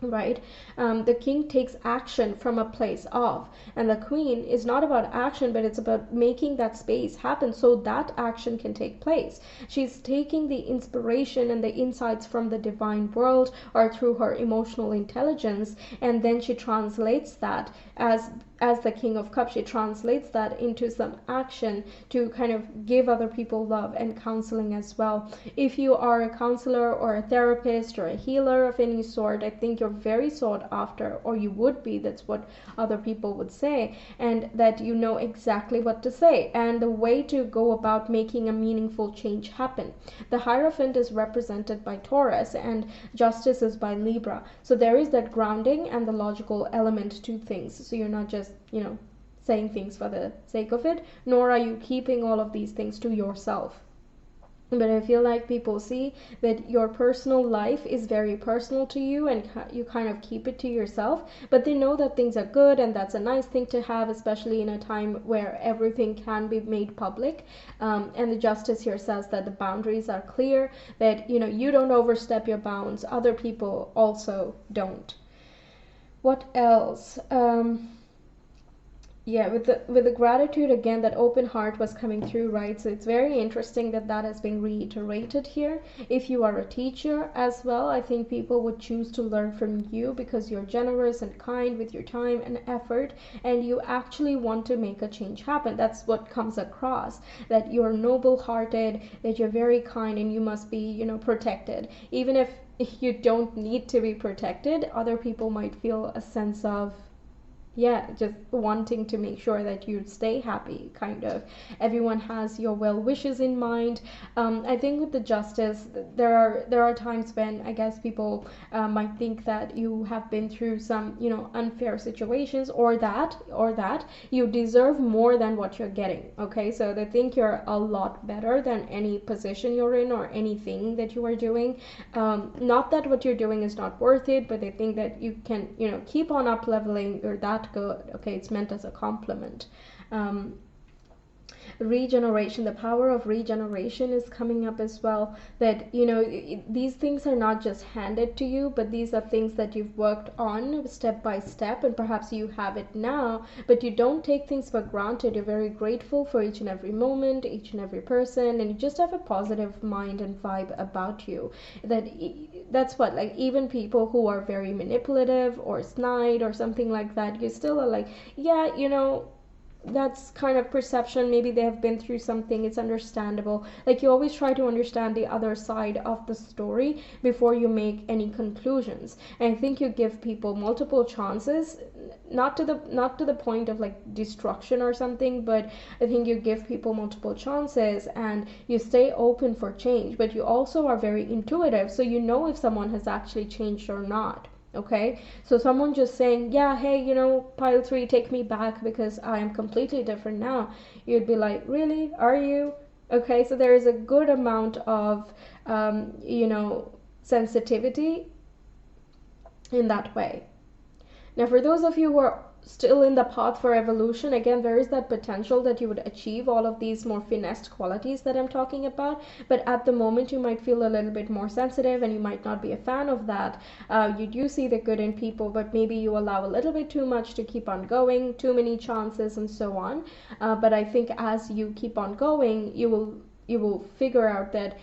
right? The King takes action from a place of, and the Queen is not about action, but it's about making that space happen so that action can take place. She's taking the inspiration and the insights from the divine world or through her emotional intelligence, and then she translates that as as the King of Cups, she translates that into some action to kind of give other people love and counseling as well. If you are a counselor or a therapist or a healer of any sort, I think you're very sought after, or you would be. That's what other people would say, and that you know exactly what to say and the way to go about making a meaningful change happen. The Hierophant is represented by Taurus and Justice is by Libra. So there is that grounding and the logical element to things. So you're not just, saying things for the sake of it, nor are you keeping all of these things to yourself. But I feel like people see that your personal life is very personal to you and you kind of keep it to yourself, but they know that things are good and that's a nice thing to have, especially in a time where everything can be made public. And the Justice here says that the boundaries are clear, that you don't overstep your bounds, other people also don't. What else? Yeah, with the gratitude again, that open heart was coming through, right? So it's very interesting that that has been reiterated here. If you are a teacher as well, I think people would choose to learn from you because you're generous and kind with your time and effort, and you actually want to make a change happen. That's what comes across, that you're noble-hearted, that you're very kind, and you must be, protected. Even if you don't need to be protected, other people might feel a sense of just wanting to make sure that you stay happy, kind of. Everyone has your well wishes in mind. I think with the Justice, there are times when I guess people might think that you have been through some unfair situations, or that you deserve more than what you're getting. Okay, so they think you're a lot better than any position you're in or anything that you are doing. Not that what you're doing is not worth it, but they think that you can keep on up leveling. You're that good. Okay, it's meant as a compliment. Regeneration, the power of regeneration is coming up as well, that these things are not just handed to you, but these are things that you've worked on step by step, and perhaps you have it now, but you don't take things for granted. You're very grateful for each and every moment, each and every person, and you just have a positive mind and vibe about you. That's what, like, even people who are very manipulative or snide or something like that, you still are like, yeah, that's kind of perception. Maybe they have been through something, it's understandable. Like, you always try to understand the other side of the story before you make any conclusions. And I think you give people multiple chances, not to the point of like destruction or something, but I think you give people multiple chances and you stay open for change, but you also are very intuitive, so you know if someone has actually changed or not. Okay, so someone just saying, yeah, hey, pile 3, take me back because I am completely different now, you'd be like, really, are you? Okay, so there is a good amount of sensitivity in that way. Now, for those of you who are still in the path for evolution, again, there is that potential that you would achieve all of these more finessed qualities that I'm talking about, but at the moment you might feel a little bit more sensitive and you might not be a fan of that. You do see the good in people, but maybe you allow a little bit too much to keep on going, too many chances and so on. But I think as you keep on going, you will figure out that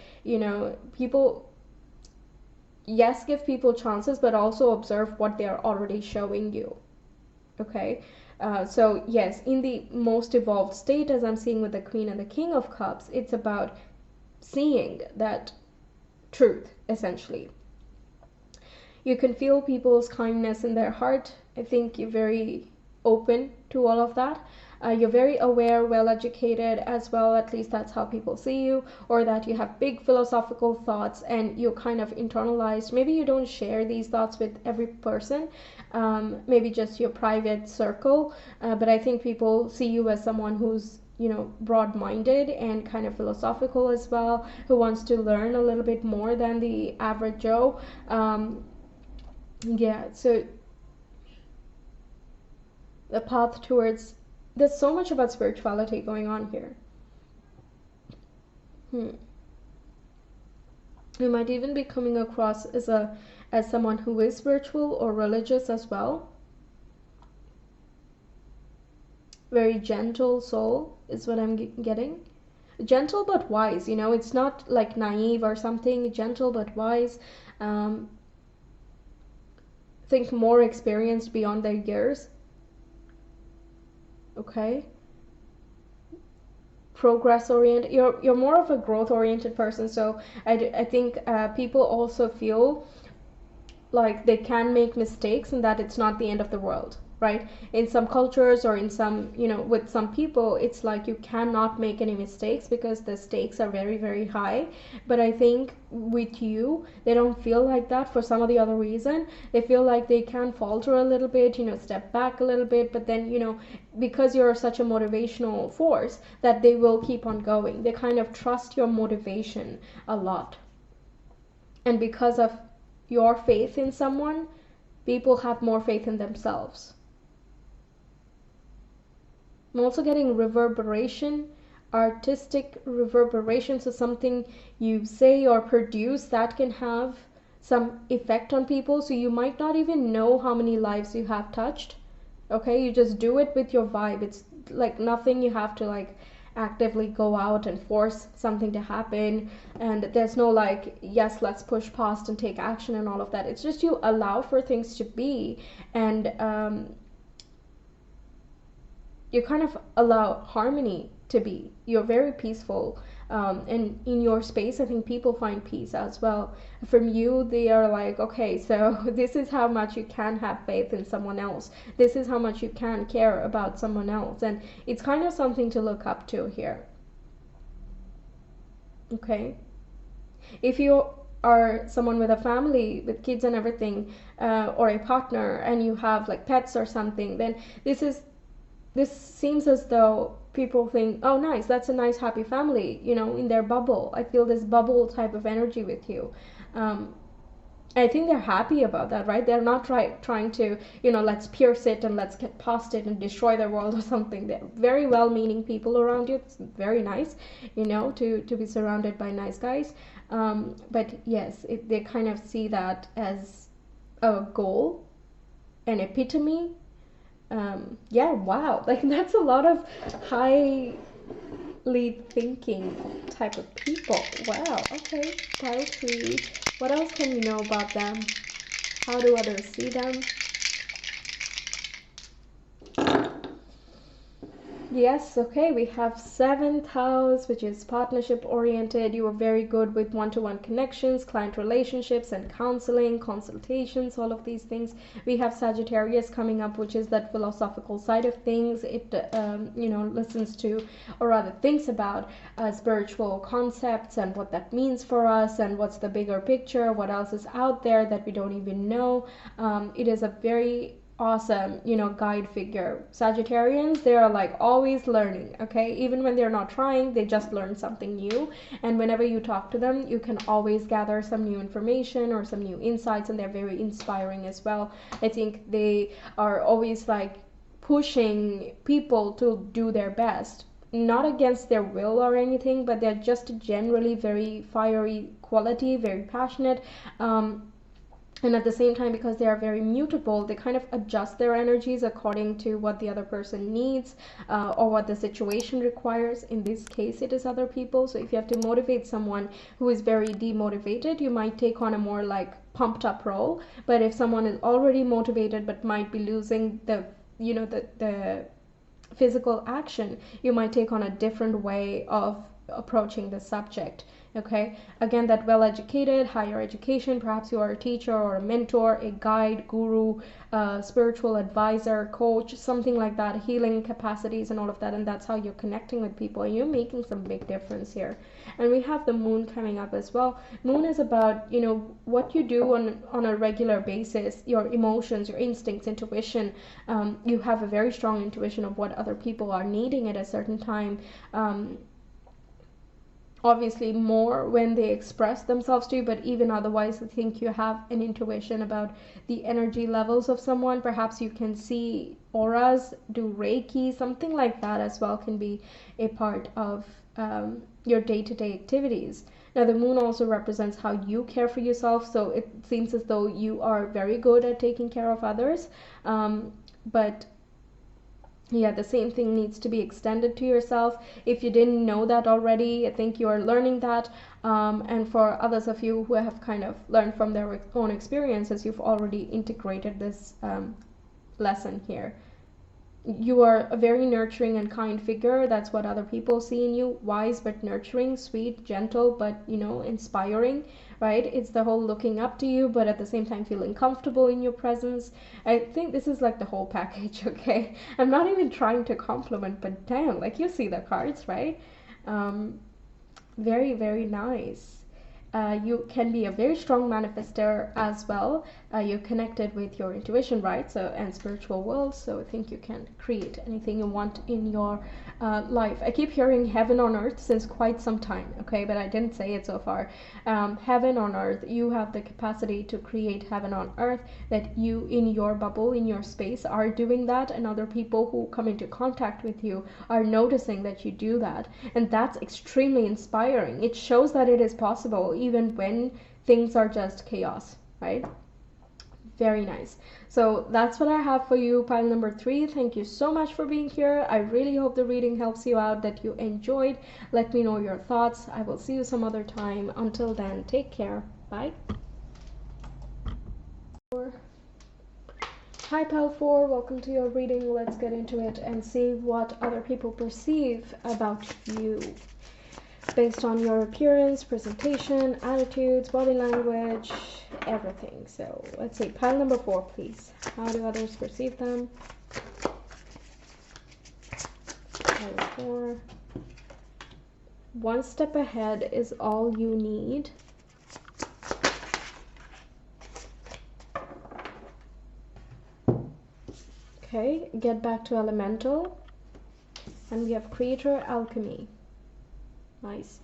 people, yes, give people chances, but also observe what they are already showing you. Okay, so yes, in the most evolved state, as I'm seeing with the Queen and the King of Cups, it's about seeing that truth, essentially. You can feel people's kindness in their heart. I think you're very open to all of that. You're very aware, well educated as well, at least that's how people see you, or that you have big philosophical thoughts and you're kind of internalized. Maybe you don't share these thoughts with every person, maybe just your private circle, but I think people see you as someone who's broad-minded and kind of philosophical as well, who wants to learn a little bit more than the average Joe. So the path towards, there's so much about spirituality going on here. You might even be coming across as someone who is spiritual or religious as well. Very gentle soul is what I'm getting. Gentle but wise, it's not like naive or something. Gentle but wise. Think more experienced beyond their years. Okay, progress oriented. You're more of a growth oriented person, so I think people also feel like they can make mistakes and that it's not the end of the world, right? In some cultures or in some, with some people, it's like you cannot make any mistakes because the stakes are very, very high. But I think with you, they don't feel like that for some of the other reason. They feel like they can falter a little bit, step back a little bit, but then, because you're such a motivational force, that they will keep on going. They kind of trust your motivation a lot. And because of your faith in someone, people have more faith in themselves. I'm also getting reverberation, artistic reverberation, so something you say or produce that can have some effect on people, so you might not even know how many lives you have touched. Okay, you just do it with your vibe. It's like nothing you have to like actively go out and force something to happen, and there's no like, yes, let's push past and take action and all of that. It's just you allow for things to be, and you kind of allow harmony to be. You're very peaceful, and in your space, I think people find peace as well. From you, they are like, okay, so this is how much you can have faith in someone else. This is how much you can care about someone else, and it's kind of something to look up to here. Okay, if you are someone with a family with kids and everything, or a partner, and you have like pets or something, then this seems as though people think, oh, nice, that's a nice happy family, in their bubble. I feel this bubble type of energy with you. I think they're happy about that, right? They're not trying to, let's pierce it and let's get past it and destroy the world or something. They're very well-meaning people around you. It's very nice, to be surrounded by nice guys. But yes, they kind of see that as a goal, an epitome. Yeah, wow. Like, that's a lot of highly thinking type of people. Wow, okay. Pile 3. What else can you know about them? How do others see them? Yes, okay, we have 7th house, which is partnership oriented. You are very good with one-to-one connections, client relationships, and counseling, consultations, all of these things. We have Sagittarius coming up, which is that philosophical side of things. It, listens to, or rather thinks about spiritual concepts and what that means for us and what's the bigger picture, what else is out there that we don't even know. It is a very awesome, guide figure. Sagittarians, they are like always learning, okay? Even when they're not trying, they just learn something new. And whenever you talk to them, you can always gather some new information or some new insights, and they're very inspiring as well. I think they are always like pushing people to do their best. Not against their will or anything, but they're just generally very fiery quality, very passionate. And at the same time, because they are very mutable, they kind of adjust their energies according to what the other person needs, or what the situation requires. In this case, it is other people. So if you have to motivate someone who is very demotivated, you might take on a more like pumped up role. But if someone is already motivated but might be losing the physical action, you might take on a different way of approaching the subject. Okay, again, that well educated, higher education, perhaps you are a teacher or a mentor, a guide, guru, spiritual advisor, coach, something like that, healing capacities and all of that, and that's how you're connecting with people, and you're making some big difference here. And we have the moon coming up as well. Moon is about, what you do on a regular basis, your emotions, your instincts, intuition. You have a very strong intuition of what other people are needing at a certain time. Obviously more when they express themselves to you, but even otherwise, I think you have an intuition about the energy levels of someone. Perhaps you can see auras, do reiki, something like that as well can be a part of your day-to-day activities. Now the moon also represents how you care for yourself, so it seems as though you are very good at taking care of others, but yeah, the same thing needs to be extended to yourself. If you didn't know that already, I think you are learning that. And for others of you who have kind of learned from their own experiences, you've already integrated this lesson here. you are a very nurturing and kind figure. That's what other people see in you. Wise but nurturing, sweet, gentle but, inspiring, right? It's the whole looking up to you but at the same time feeling comfortable in your presence. I think this is like the whole package. Okay, I'm not even trying to compliment, but damn, like, you see the cards, right? um Very, very nice. You can be a very strong manifester as well. You're connected with your intuition, right? So, and spiritual world. So I think you can create anything you want in your life. I keep hearing heaven on earth since quite some time, okay, but I didn't say it so far. Heaven on earth. You have the capacity to create heaven on earth. That you, in your bubble, in your space, are doing that, and other people who come into contact with you are noticing that you do that, and that's extremely inspiring. It shows that it is possible even when things are just chaos, right? Very nice. So that's what I have for you, pile number 3. Thank you so much for being here. I really hope the reading helps you out, that you enjoyed. Let me know your thoughts. I will see you some other time. Until then, take care. Bye. Hi, pile 4. Welcome to your reading. Let's get into it and see what other people perceive about you based on your appearance, presentation, attitudes, body language, everything. So let's see, pile number 4, please. How do others perceive them? Pile 4. One step ahead is all you need. Okay, get back to elemental. And we have creator alchemy. Nice.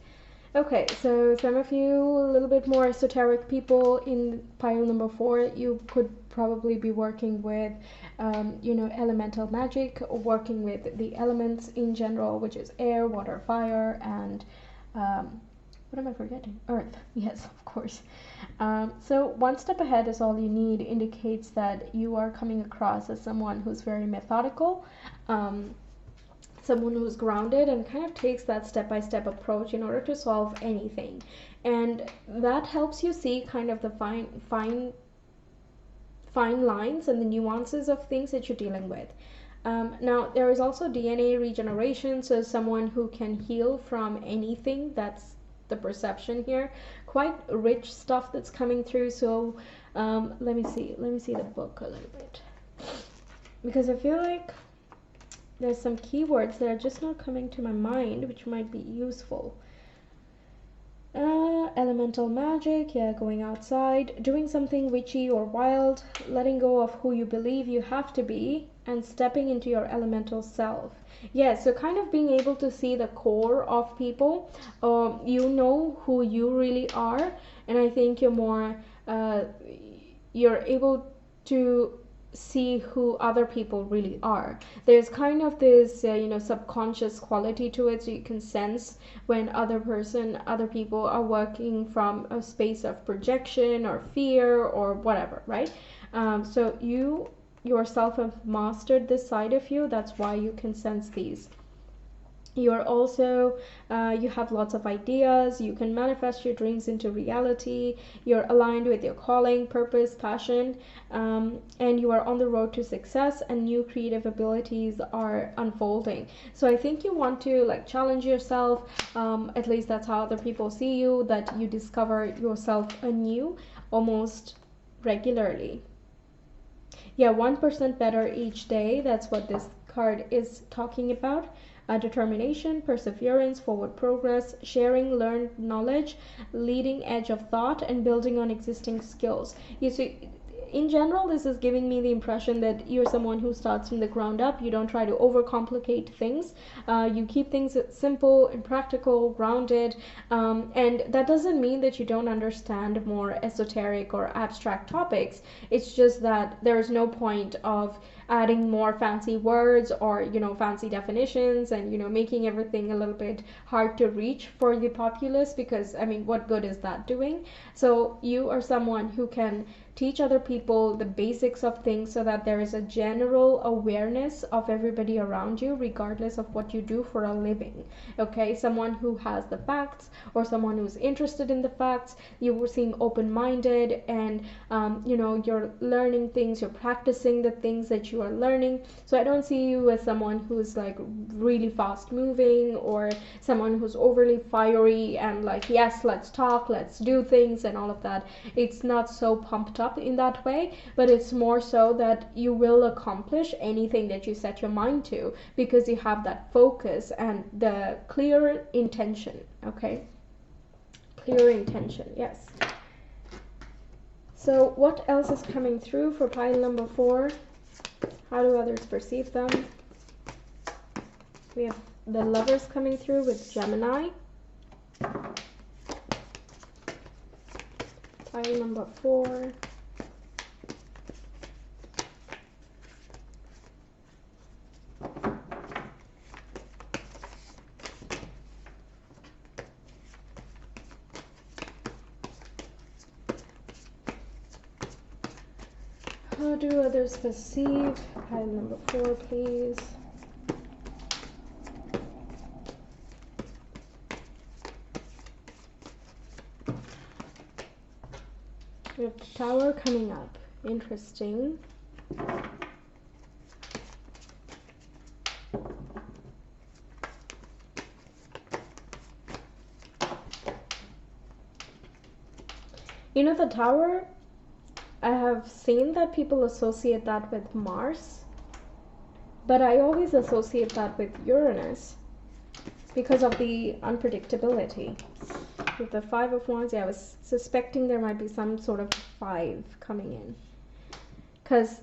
Okay, so some of you a little bit more esoteric people in pile number 4, you could probably be working with, elemental magic, or working with the elements in general, which is air, water, fire, and what am I forgetting? Earth. Yes, of course. So one step ahead is all you need indicates that you are coming across as someone who's very methodical. Someone who's grounded and kind of takes that step-by-step approach in order to solve anything, and that helps you see kind of the fine lines and the nuances of things that you're dealing with. Now there is also DNA regeneration, so someone who can heal from anything. That's the perception here. Quite rich stuff that's coming through. So let me see the book a little bit, because I feel like there's some keywords that are just not coming to my mind, which might be useful. Elemental magic, yeah, going outside, doing something witchy or wild, letting go of who you believe you have to be, and stepping into your elemental self. Yeah, so kind of being able to see the core of people. You know who you really are, and I think you're able to see who other people really are. There's kind of this subconscious quality to it, so you can sense when other people are working from a space of projection or fear or whatever, right? So you yourself have mastered this side of you. That's why you can sense these. You're also you have lots of ideas. You can manifest your dreams into reality. You're aligned with your calling, purpose, passion, and you are on the road to success, and new creative abilities are unfolding. So I think you want to challenge yourself. At least that's how other people see you, that you discover yourself anew almost regularly. Yeah, 1% better each day. That's what this card is talking about. Determination, perseverance, forward progress, sharing learned knowledge, leading edge of thought, and building on existing skills. You see, in general, this is giving me the impression that you're someone who starts from the ground up. You don't try to overcomplicate things. You keep things simple and practical, grounded, and that doesn't mean that you don't understand more esoteric or abstract topics. It's just that there's no point of adding more fancy words or fancy definitions and making everything a little bit hard to reach for the populace, because I mean, what good is that doing? So you are someone who can teach other people the basics of things so that there is a general awareness of everybody around you, regardless of what you do for a living. Okay, someone who has the facts, or someone who's interested in the facts. You seem open-minded, and you're learning things, you're practicing the things that you you are learning. So I don't see you as someone who's like really fast moving, or someone who's overly fiery and like, yes, let's talk, let's do things and all of that. It's not so pumped up in that way, but it's more so that you will accomplish anything that you set your mind to, because you have that focus and the clear intention. Okay, clear intention, yes. So what else is coming through for pile number 4? How do others perceive them? We have the Lovers coming through with Gemini. Pile number 4. How do others perceive? Pile number 4, please. We have the Tower coming up. Interesting. You know, the Tower, I have seen that people associate that with Mars, but I always associate that with Uranus because of the unpredictability. With the 5 of Wands, yeah, I was suspecting there might be some sort of 5 coming in. Because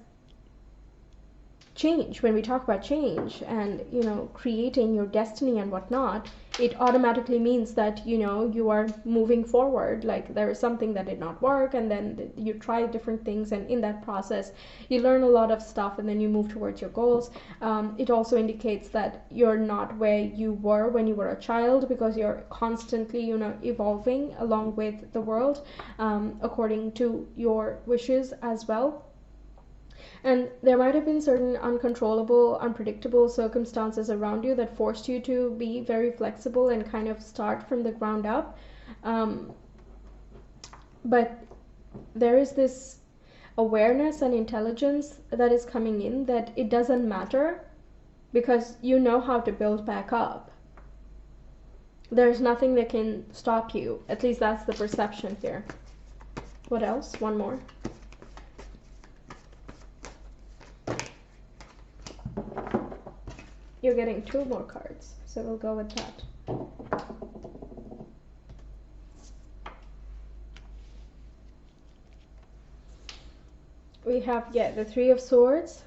change, when we talk about change and, you know, creating your destiny and whatnot, it automatically means that, you know, you are moving forward. Like there is something that did not work, and then you try different things, and in that process you learn a lot of stuff, and then you move towards your goals. It also indicates that you're not where you were when you were a child, because you're constantly, you know, evolving along with the world, according to your wishes as well. And there might have been certain uncontrollable, unpredictable circumstances around you that forced you to be very flexible and kind of start from the ground up. But there is this awareness and intelligence that is coming in, that it doesn't matter, because you know how to build back up. There's nothing that can stop you. At least that's the perception here. What else? One more. You're getting 2 more cards, so we'll go with that. We have, yeah, the 3 of Swords,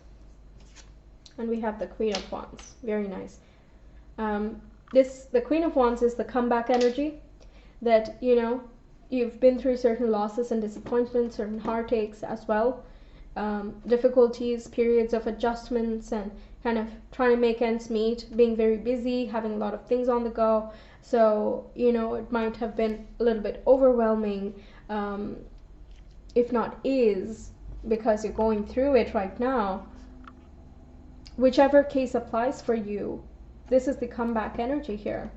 and we have the Queen of Wands. Very nice. The Queen of Wands is the comeback energy, that, you know, you've been through certain losses and disappointments, certain heartaches as well, difficulties, periods of adjustments, and kind of trying to make ends meet, being very busy, having a lot of things on the go. So, you know, it might have been a little bit overwhelming, if not is, because you're going through it right now. Whichever case applies for you, this is the comeback energy here.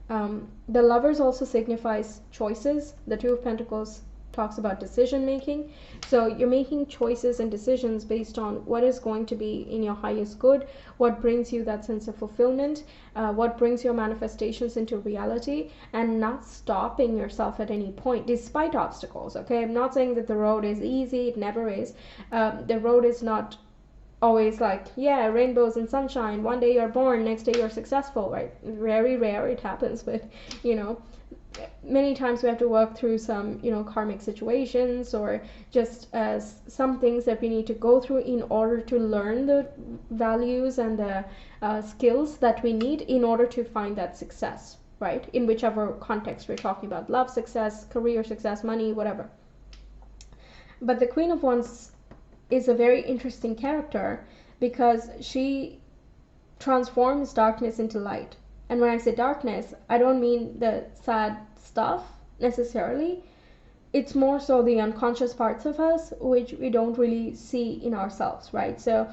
The Lovers also signifies choices. The 2 of Pentacles talks about decision making. So you're making choices and decisions based on what is going to be in your highest good, what brings you that sense of fulfillment, what brings your manifestations into reality, and not stopping yourself at any point despite obstacles. Okay, I'm not saying that the road is easy. It never is. The road is not always like, yeah, rainbows and sunshine. One day you're born, next day you're successful, right? Very rare it happens, but, you know, many times we have to work through some, you know, karmic situations, or just some things that we need to go through in order to learn the values and the skills that we need in order to find that success, right? In whichever context we're talking about, love success, career success, money, whatever. But the Queen of Wands is a very interesting character, because she transforms darkness into light. And when I say darkness, I don't mean the sad stuff necessarily. It's more so the unconscious parts of us which we don't really see in ourselves, right? So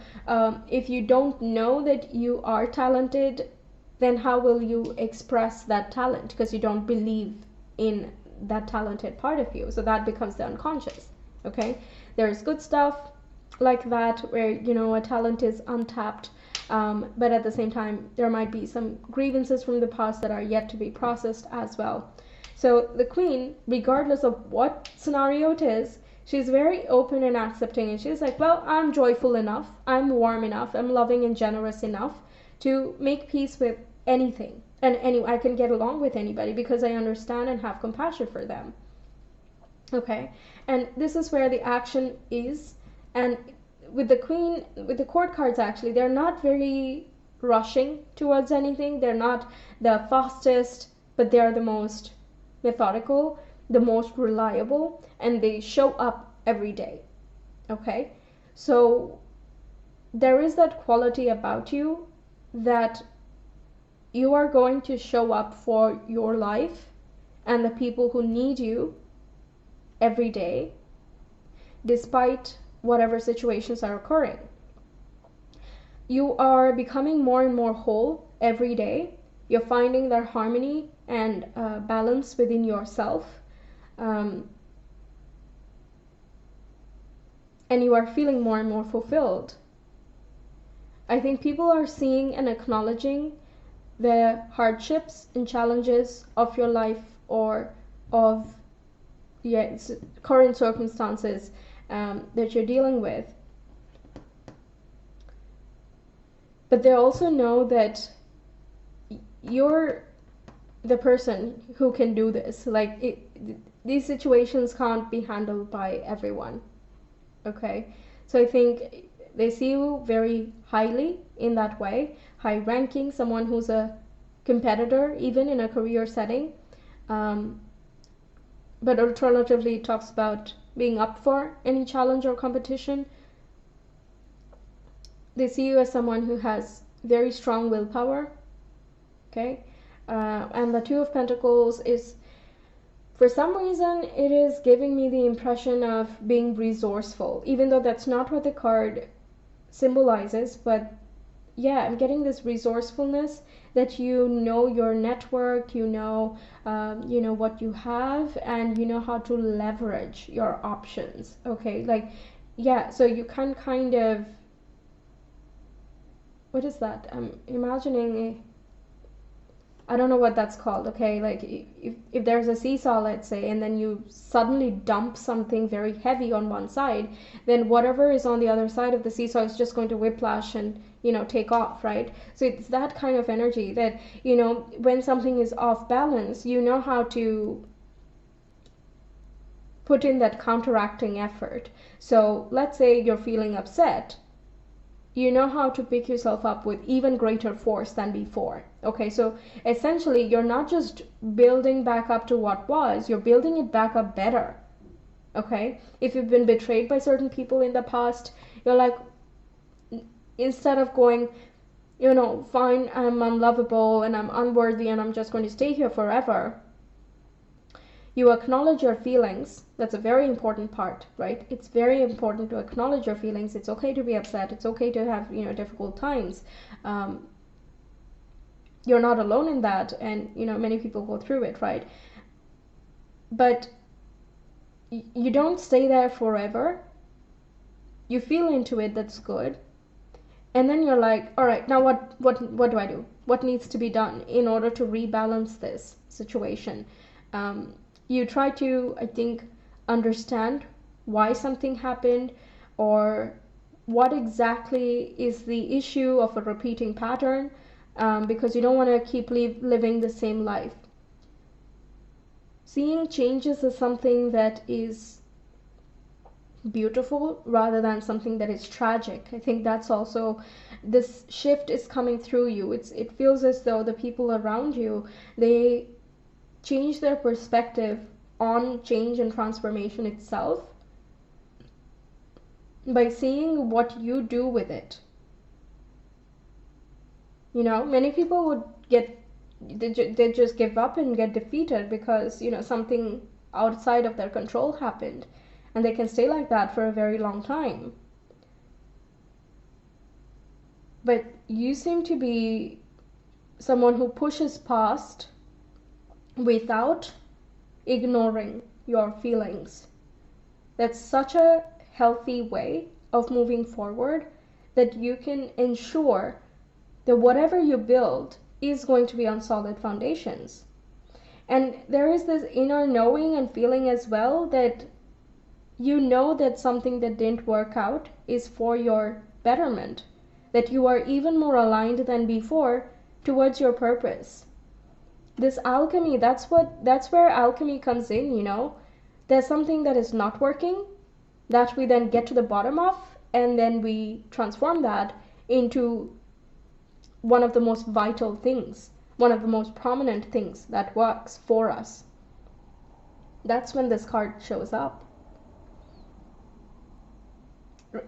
if you don't know that you are talented, then how will you express that talent? Because you don't believe in that talented part of you. So that becomes the unconscious. Okay, there's good stuff, like that, where a talent is untapped, but at the same time there might be some grievances from the past that are yet to be processed as well. So the queen, regardless of what scenario it is, she's very open and accepting, and she's like, well, I'm joyful enough, I'm warm enough, I'm loving and generous enough to make peace with anything, and I can get along with anybody because I understand and have compassion for them. Okay, and this is where the action is. And with the queen, with the court cards, actually they're not very rushing towards anything. They're not the fastest, but they're the most methodical, the most reliable, and they show up every day. Okay, so there is that quality about you that you are going to show up for your life and the people who need you every day, despite whatever situations are occurring. You are becoming more and more whole every day. You're finding that harmony and balance within yourself, and you are feeling more and more fulfilled. I think people are seeing and acknowledging the hardships and challenges of your life, or of current circumstances that you're dealing with. But they also know that you're the person who can do this. Like, these situations can't be handled by everyone. Okay, so I think they see you very highly in that way, high ranking, someone who's a competitor even in a career setting. But alternatively, it talks about being up for any challenge or competition. They see you as someone who has very strong willpower. Okay, and the Two of Pentacles is, for some reason, it is giving me the impression of being resourceful, even though that's not what the card symbolizes. But yeah, I'm getting this resourcefulness, that you know your network, you know what you have, and you know how to leverage your options. Okay, like, yeah, so you can kind of, what is that? I'm imagining I don't know what that's called. Okay, like, if there's a seesaw, let's say, and then you suddenly dump something very heavy on one side, then whatever is on the other side of the seesaw is just going to whiplash and take off, right? So it's that kind of energy that when something is off balance, you know how to put in that counteracting effort. So let's say you're feeling upset, you know how to pick yourself up with even greater force than before. Okay, so essentially you're not just building back up to what was, you're building it back up better. Okay, if you've been betrayed by certain people in the past, you're like, instead of going, fine, I'm unlovable and I'm unworthy and I'm just going to stay here forever, you acknowledge your feelings. That's a very important part, right? It's very important to acknowledge your feelings. It's okay to be upset. It's okay to have difficult times. You're not alone in that, and many people go through it, right? But you don't stay there forever. You feel into it. That's good. And then you're like, all right, now what do I do? What needs to be done in order to rebalance this situation? You try to, I think, understand why something happened, or what exactly is the issue of a repeating pattern, because you don't want to keep living the same life. Seeing changes as something that is beautiful rather than something that is tragic. I think that's also, this shift is coming through you. It feels as though the people around you, they change their perspective on change and transformation itself by seeing what you do with it. Many people would they just give up and get defeated because something outside of their control happened, and they can stay like that for a very long time. But you seem to be someone who pushes past without ignoring your feelings. That's such a healthy way of moving forward, that you can ensure that whatever you build is going to be on solid foundations. And there is this inner knowing and feeling as well that you know that something that didn't work out is for your betterment, that you are even more aligned than before towards your purpose. This alchemy, that's where alchemy comes in, you know. There's something that is not working that we then get to the bottom of, and then we transform that into one of the most vital things, one of the most prominent things that works for us. That's when this card shows up.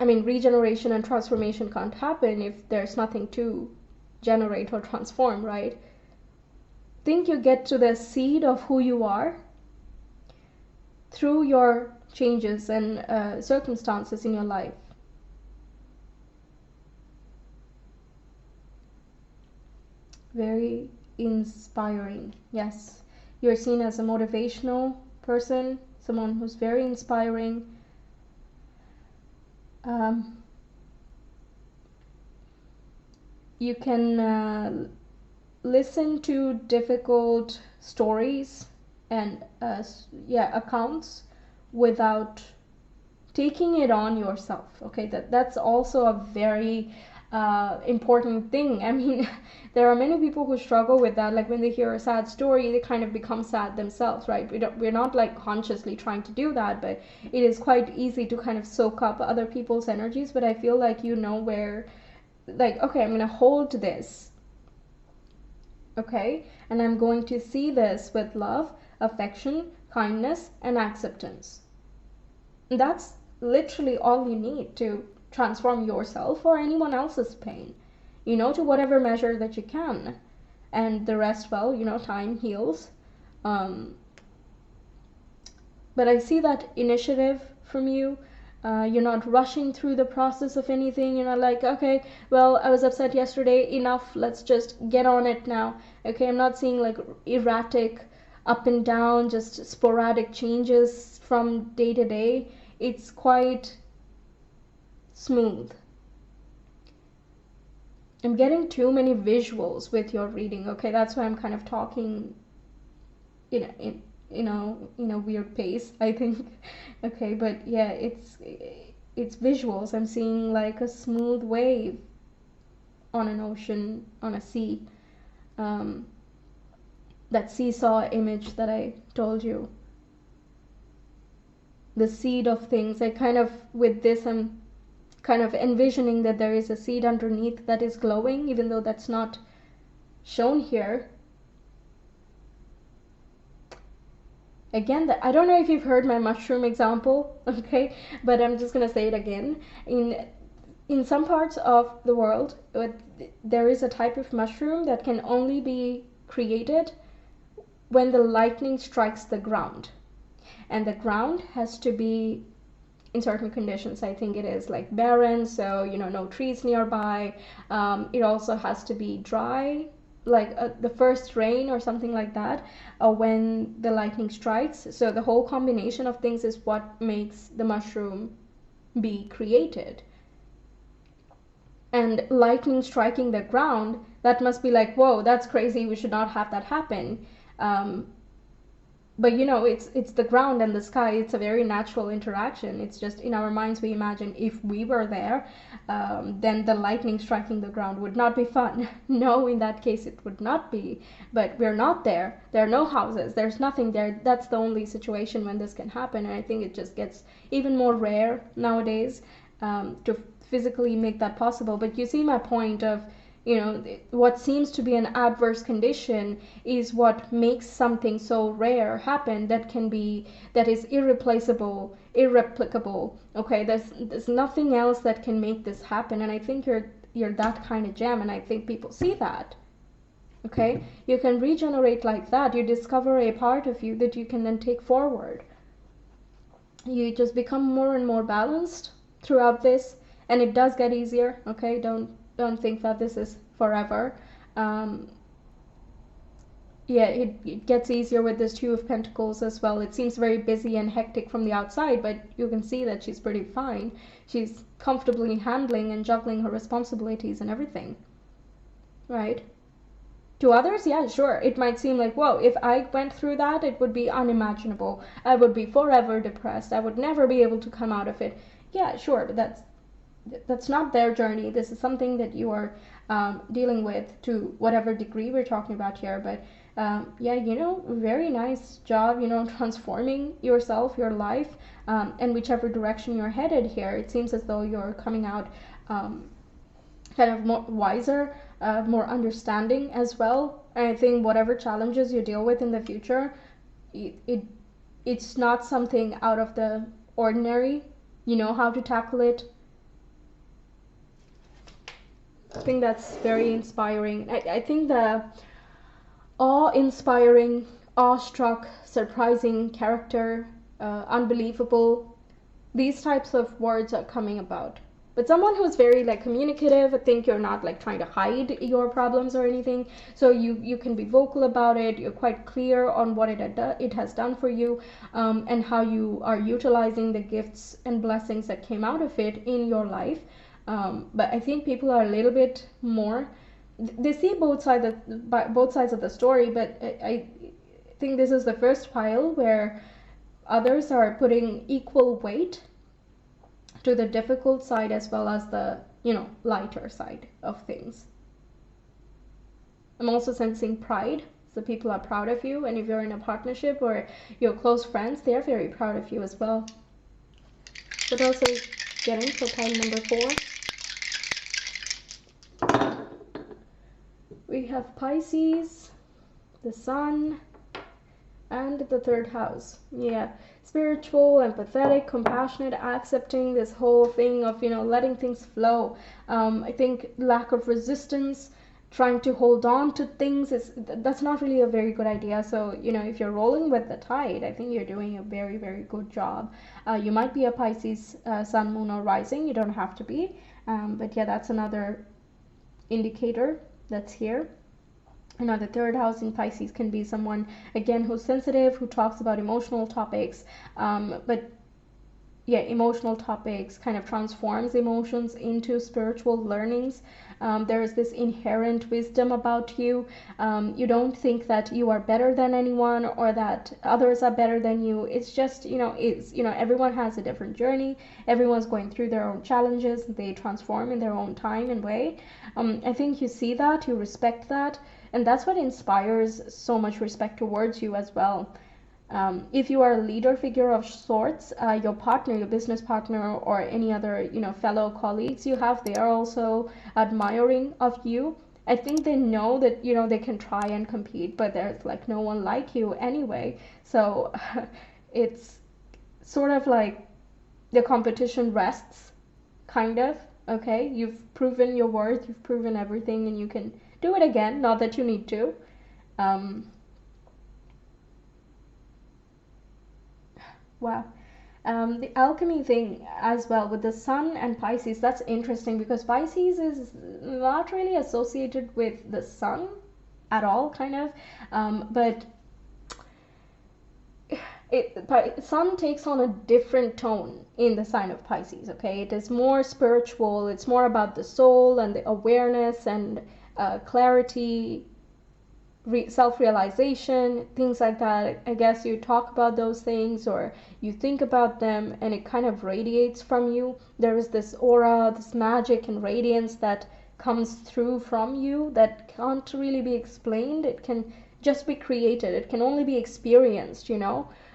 I mean, regeneration and transformation can't happen if there's nothing to generate or transform, right? Think you get to the seed of who you are through your changes and circumstances in your life. Very inspiring. Yes, you're seen as a motivational person, someone who's very inspiring. You can listen to difficult stories and accounts without taking it on yourself. Okay, that's also a very important thing. I mean, there are many people who struggle with that. Like when they hear a sad story, they kind of become sad themselves, right? We're not like consciously trying to do that, but it is quite easy to kind of soak up other people's energies. But I feel like you know where, like, okay, I'm gonna hold this, okay, and I'm going to see this with love, affection, kindness, and acceptance. And that's literally all you need to transform yourself or anyone else's pain, you know, to whatever measure that you can. And the rest, well, you know, time heals. But I see that initiative from you. You're not rushing through the process of anything. You're not like, okay, well, I was upset yesterday, enough, let's just get on it now. Okay, I'm not seeing like erratic, up and down, just sporadic changes from day to day. It's quite smooth. I'm getting too many visuals with your reading. Okay, that's why I'm kind of talking in a weird pace, I think. Okay, but yeah, it's visuals. I'm seeing like a smooth wave on an ocean, on a sea. That seesaw image that I told you, the seed of things. I kind of, with this, I'm kind of envisioning that there is a seed underneath that is glowing, even though that's not shown here. Again, I don't know if you've heard my mushroom example, okay, but I'm just gonna say it again. In some parts of the world, there is a type of mushroom that can only be created when the lightning strikes the ground, and the ground has to be in certain conditions. I think it is like barren, so you know, no trees nearby. It also has to be dry, like the first rain or something like that, when the lightning strikes. So the whole combination of things is what makes the mushroom be created. And lightning striking the ground, that must be like, whoa, that's crazy, we should not have that happen. But you know, it's the ground and the sky. It's a very natural interaction. It's just in our minds we imagine if we were there, then the lightning striking the ground would not be fun. No, in that case it would not be. But we're not there. There are no houses. There's nothing there. That's the only situation when this can happen. And I think it just gets even more rare nowadays to physically make that possible. But you see my point of, you know, what seems to be an adverse condition is what makes something so rare happen, that is irreplaceable, irreplicable. Okay, there's nothing else that can make this happen. And I think you're that kind of gem, and I think people see that. Okay, you can regenerate like that. You discover a part of you that you can then take forward. You just become more and more balanced throughout this, and it does get easier. Okay, don't think that this is forever. yeah, it gets easier with this Two of Pentacles as well. It seems very busy and hectic from the outside, but you can see that she's pretty fine. She's comfortably handling and juggling her responsibilities and everything, right? To others, yeah, sure, it might seem like, whoa, if I went through that, it would be unimaginable. I would be forever depressed. I would never be able to come out of it. Yeah, sure, but that's not their journey. This is something that you are dealing with to whatever degree we're talking about here. But yeah, very nice job, transforming yourself, your life, and whichever direction you're headed here. It seems as though you're coming out kind of more wiser, more understanding as well. And I think whatever challenges you deal with in the future, it's not something out of the ordinary. You know how to tackle it. I think that's very inspiring. I think the awe-inspiring, awestruck, surprising character, unbelievable, these types of words are coming about. But someone who's very like communicative, I think you're not like trying to hide your problems or anything. So you can be vocal about it. You're quite clear on what it has done for you, and how you are utilizing the gifts and blessings that came out of it in your life. But I think people are a little bit more. They see both sides of the story, but I think this is the first pile where others are putting equal weight to the difficult side as well as the lighter side of things. I'm also sensing pride, so people are proud of you, and if you're in a partnership or your close friends, they're very proud of you as well. But also getting for pile number 4, we have Pisces, the Sun, and the 3rd house. Yeah, spiritual, empathetic, compassionate, accepting, this whole thing of letting things flow. I think lack of resistance, trying to hold on to things, that's not really a very good idea. So if you're rolling with the tide, I think you're doing a very, very good job. You might be a Pisces sun, moon, or rising. You don't have to be, but yeah, that's another indicator that's here. The 3rd house in Pisces can be someone, again, who's sensitive, who talks about emotional topics, but yeah, emotional topics kind of transforms emotions into spiritual learnings. There is this inherent wisdom about you. You don't think that you are better than anyone or that others are better than you. It's just, everyone has a different journey. Everyone's going through their own challenges. They transform in their own time and way. I think you see that, you respect that, and that's what inspires so much respect towards you as well. If you are a leader figure of sorts, your partner, your business partner, or any other fellow colleagues you have, they are also admiring of you. I think they know that they can try and compete, but there's like no one like you anyway. So it's sort of like the competition rests, kind of. Okay, you've proven your worth, you've proven everything, and you can do it again. Not that you need to. Wow. The alchemy thing as well with the Sun and Pisces, that's interesting because Pisces is not really associated with the Sun at all, kind of. But Sun takes on a different tone in the sign of Pisces, okay? It is more spiritual, it's more about the soul and the awareness and clarity, self-realization, things like that. I guess you talk about those things or you think about them and it kind of radiates from you. There is this aura, this magic and radiance that comes through from you that can't really be explained. It can just be created. It can only be experienced,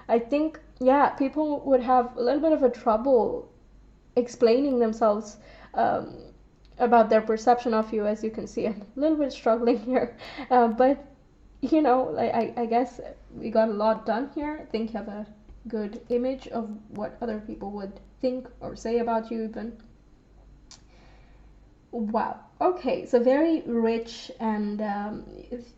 I think, yeah, people would have a little bit of a trouble explaining themselves about their perception of you. As you can see, I'm a little bit struggling here, but I guess we got a lot done here. I think you have a good image of what other people would think or say about you even. Wow. Okay, so very rich, and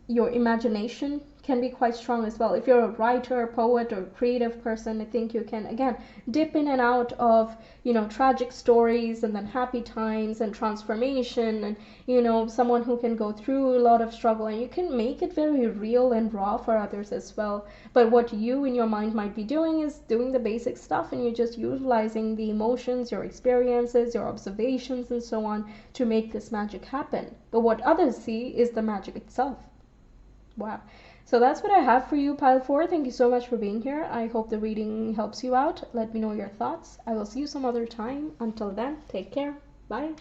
your imagination can be quite strong as well. If you're a writer, poet, or creative person, I think you can again dip in and out of, you know, tragic stories and then happy times and transformation, and, you know, someone who can go through a lot of struggle, and you can make it very real and raw for others as well. But what you in your mind might be doing is doing the basic stuff, and you're just utilizing the emotions, your experiences, your observations, and so on to make this magic happen. But what others see is the magic itself. Wow. So that's what I have for you, Pile 4. Thank you so much for being here. I hope the reading helps you out. Let me know your thoughts. I will see you some other time. Until then, take care. Bye.